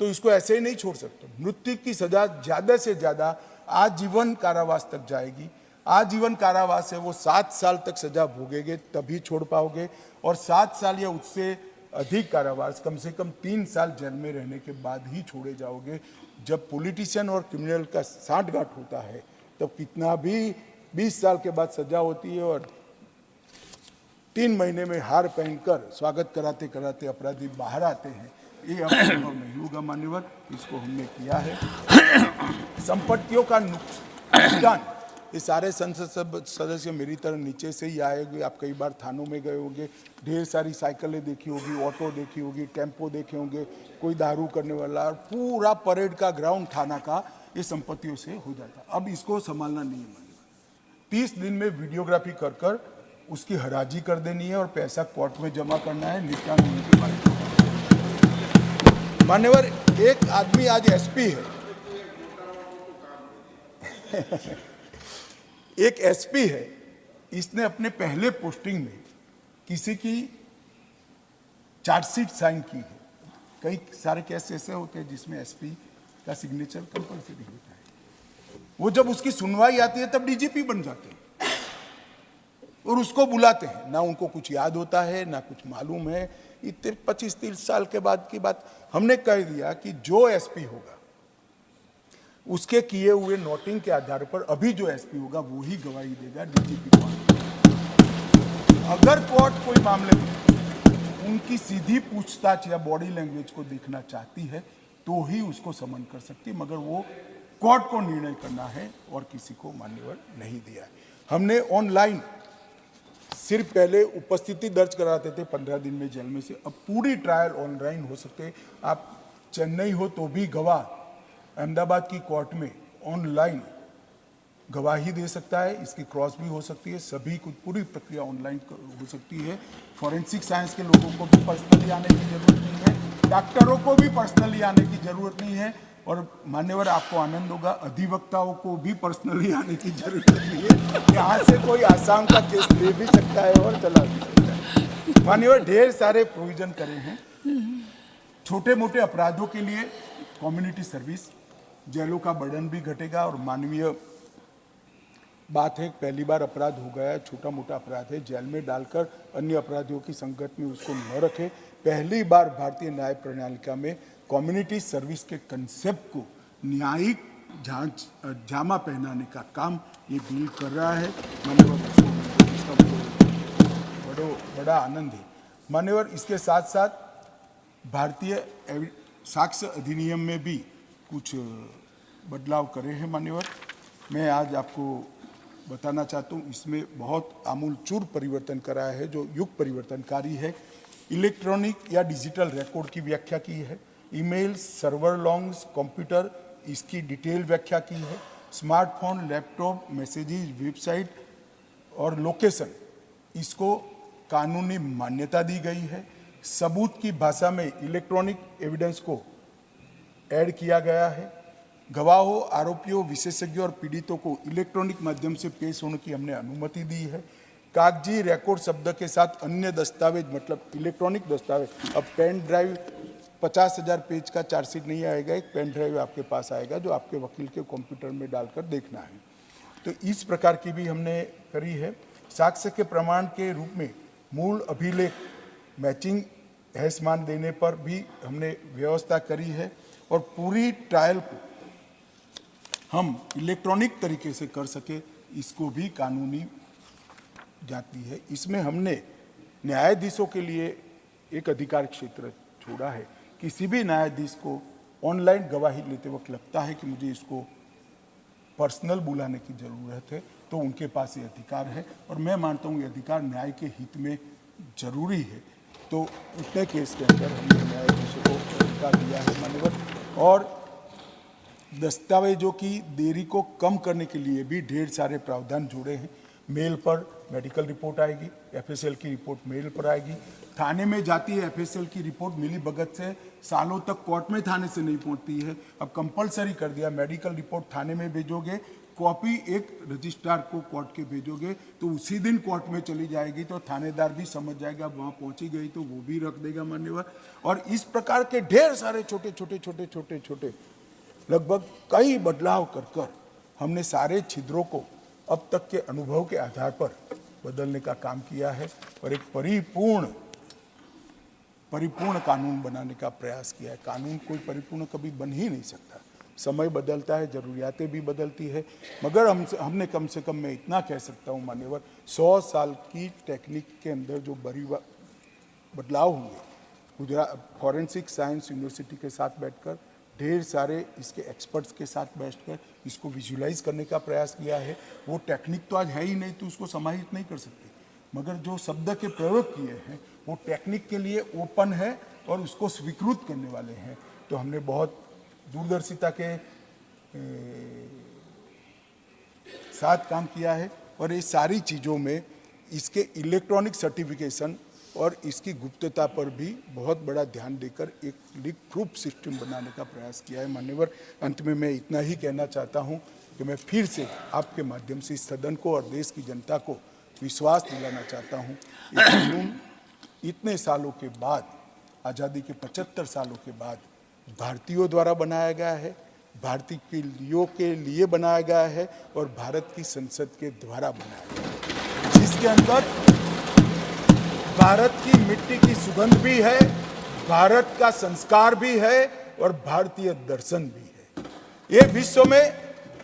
तो इसको ऐसे ही नहीं छोड़ सकते। मृत्यु की सजा ज्यादा से ज्यादा आजीवन कारावास तक जाएगी। आजीवन कारावास है वो 7 साल तक सजा भोगेंगे तभी छोड़ पाओगे, और 7 साल या उससे अधिक कारावास कम से कम 3 साल जेल में रहने के बाद ही छोड़े जाओगे। जब पॉलिटिशियन और क्रिमिनल का सांठगांठ होता है तब कितना भी 20 साल के बाद सजा होती है और 3 महीने में हार पहनकर स्वागत कराते कराते अपराधी बाहर आते हैं। ये अब संभव नहीं होगा मान्यवर, इसको हमने किया है। संपत्तियों का नुकसान, ये सारे संसद सदस्य मेरी तरह नीचे से ही आए हुए। आप कई बार थानों में गए होंगे, ढेर सारी साइकिलें देखी होगी, ऑटो देखी होगी, टेम्पो देखे होंगे, कोई दारू करने वाला, पूरा परेड का ग्राउंड थाना का ये संपत्तियों से हो जाता। अब इसको संभालना नहीं है। 30 दिन में वीडियोग्राफी कर कर उसकी हराजी कर देनी है और पैसा कोर्ट में जमा करना है, निपटान होने के बाद। मान्यवर, एक आदमी आज एसपी है एक एसपी है, इसने अपने पहले पोस्टिंग में किसी की चार्जशीट साइन की है। कई सारे केस ऐसे होते हैं जिसमें एसपी का सिग्नेचर कंपलसरी होता है। वो जब उसकी सुनवाई आती है तब डीजीपी बन जाते हैं और उसको बुलाते हैं। ना उनको कुछ याद होता है ना कुछ मालूम है। इतने 25-30 साल के बाद की बात हमने कह दिया कि जो एसपी होगा उसके किए हुए नोटिंग के आधार पर अभी जो एसपी होगा वो ही गवाही देगा डीजीपी को। अगर कोर्ट कोई मामले में उनकी सीधी पूछताछ या बॉडी लैंग्वेज को देखना चाहती है तो ही उसको समन कर सकती है, मगर वो कोर्ट को निर्णय करना है और किसी को मान्यवर नहीं दिया है। हमने ऑनलाइन सिर्फ पहले उपस्थिति दर्ज कराते थे 15 दिन में जेल में से, अब पूरी ट्रायल ऑनलाइन हो सकते हैं। आप चेन्नई हो तो भी गवाह अहमदाबाद की कोर्ट में ऑनलाइन गवाही दे सकता है, इसकी क्रॉस भी हो सकती है, सभी कुछ पूरी प्रक्रिया ऑनलाइन हो सकती है। फॉरेंसिक साइंस के लोगों को भी पर्सनली आने की जरूरत नहीं है, डॉक्टरों को भी पर्सनली आने की जरूरत नहीं है, और मान्यवर आपको आनंद होगा, अधिवक्ताओं को भी पर्सनली आने की जरूरत नहीं है। यहाँ से कोई आसाम का केस ले भी सकता है और चला भी सकता है। मान्यवर ढेर सारे प्रोविजन करे हैं छोटे मोटे अपराधों के लिए। कम्युनिटी सर्विस, जेलों का बर्डन भी घटेगा और मानवीय बात है, पहली बार अपराध हो गया है, छोटा मोटा अपराध है, जेल में डालकर अन्य अपराधियों की संगत में उसको न रखें। पहली बार भारतीय न्याय प्रणालिका में कम्युनिटी सर्विस के कंसेप्ट को न्यायिक जामा पहनाने का काम ये बिल कर रहा है। मान्यवर इसका बड़ा आनंद है। मान्यवर इसके साथ साथ भारतीय साक्ष्य अधिनियम में भी कुछ बदलाव करे हैं मान्यवर। मैं आज आपको बताना चाहता हूँ, इसमें बहुत आमूलचूर परिवर्तन करा है जो युग परिवर्तनकारी है। इलेक्ट्रॉनिक या डिजिटल रिकॉर्ड की व्याख्या की है, ईमेल, सर्वर लॉन्ग्स, कंप्यूटर, इसकी डिटेल व्याख्या की है, स्मार्टफोन, लैपटॉप, मैसेजेस, वेबसाइट और लोकेशन, इसको कानूनी मान्यता दी गई है। सबूत की भाषा में इलेक्ट्रॉनिक एविडेंस को ऐड किया गया है। गवाहों, आरोपियों, विशेषज्ञों और पीड़ितों को इलेक्ट्रॉनिक माध्यम से पेश होने की हमने अनुमति दी है। कागजी रिकॉर्ड शब्द के साथ अन्य दस्तावेज, मतलब इलेक्ट्रॉनिक दस्तावेज, अब पेन ड्राइव 50,000 पेज का चार्जशीट नहीं आएगा, एक पेन ड्राइव आपके पास आएगा जो आपके वकील के कंप्यूटर में डालकर देखना है। तो इस प्रकार की भी हमने करी है। साक्ष्य के प्रमाण के रूप में मूल अभिलेख मैचिंग हैसमान देने पर भी हमने व्यवस्था करी है और पूरी ट्रायल को हम इलेक्ट्रॉनिक तरीके से कर सके, इसको भी कानूनी जाती है। इसमें हमने न्यायाधीशों के लिए एक अधिकार क्षेत्र छोड़ा है। किसी भी न्यायाधीश को ऑनलाइन गवाही लेते वक्त लगता है कि मुझे इसको पर्सनल बुलाने की ज़रूरत है, तो उनके पास ये अधिकार है और मैं मानता हूँ ये अधिकार न्याय के हित में जरूरी है। तो उतने केस के अंदर हमने न्यायाधीशों को अधिकार दिया है मान्यवर। और दस्तावेजों की देरी को कम करने के लिए भी ढेर सारे प्रावधान जोड़े हैं। मेल पर मेडिकल रिपोर्ट आएगी, एफएसएल की रिपोर्ट मेल पर आएगी, थाने में जाती है एफएसएल की रिपोर्ट मिली भगत से सालों तक कोर्ट में थाने से नहीं पहुंचती है, अब कंपलसरी कर दिया। मेडिकल रिपोर्ट थाने में भेजोगे, कॉपी एक रजिस्ट्रार को कोर्ट के भेजोगे तो उसी दिन कोर्ट में चली जाएगी, तो थानेदार भी समझ जाएगा वहाँ पहुंची गई तो वो भी रख देगा मान्यवर। और इस प्रकार के ढेर सारे छोटे छोटे लगभग कई बदलाव कर हमने सारे छिद्रों को अब तक के अनुभव के आधार पर बदलने का काम किया है और एक परिपूर्ण कानून बनाने का प्रयास किया है। कानून कोई परिपूर्ण कभी बन ही नहीं सकता, समय बदलता है, जरूरियातें भी बदलती है, मगर हमने कम से कम मैं इतना कह सकता हूँ मान्यवर, 100 साल की टेक्निक के अंदर जो बदलाव हुए, गुजरात फॉरेंसिक साइंस यूनिवर्सिटी के साथ बैठकर, ढेर सारे इसके एक्सपर्ट्स के साथ बैठकर इसको विजुलाइज करने का प्रयास किया है। वो टेक्निक तो आज है ही नहीं तो उसको समाहित नहीं कर सकते, मगर जो शब्द के प्रयोग किए हैं वो टेक्निक के लिए ओपन है और उसको स्वीकृत करने वाले हैं। तो हमने बहुत दूरदर्शिता के साथ काम किया है और ये सारी चीज़ों में इसके इलेक्ट्रॉनिक सर्टिफिकेशन और इसकी गुप्तता पर भी बहुत बड़ा ध्यान देकर एक लीक प्रूफ सिस्टम बनाने का प्रयास किया है मान्यवर। अंत में मैं इतना ही कहना चाहता हूं कि मैं फिर से आपके माध्यम से इस सदन को और देश की जनता को विश्वास दिलाना चाहता हूं, ये कानून इतने सालों के बाद, आज़ादी के 75 सालों के बाद भारतीयों द्वारा बनाया गया है, भारतीयों के लिए बनाया गया है और भारत की संसद के द्वारा बनाया गया है, जिसके अंदर भारत की मिट्टी की सुगंध भी है, भारत का संस्कार भी है और भारतीय दर्शन भी है। ये विश्व में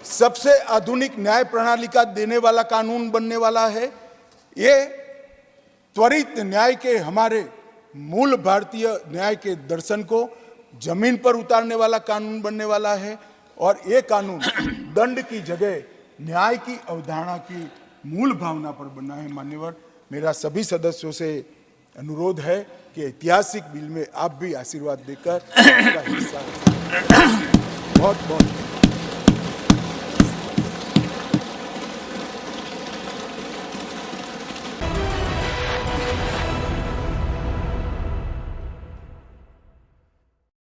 सबसे आधुनिक न्याय प्रणाली का देने वाला कानून बनने वाला है। ये त्वरित न्याय के हमारे मूल भारतीय न्याय के दर्शन को जमीन पर उतारने वाला कानून बनने वाला है और ये कानून दंड की जगह न्याय की अवधारणा की मूल भावना पर बना है। मान्यवर, मेरा सभी सदस्यों से अनुरोध है कि ऐतिहासिक बिल में आप भी आशीर्वाद देकर इसका हिस्सा बहुत बहुत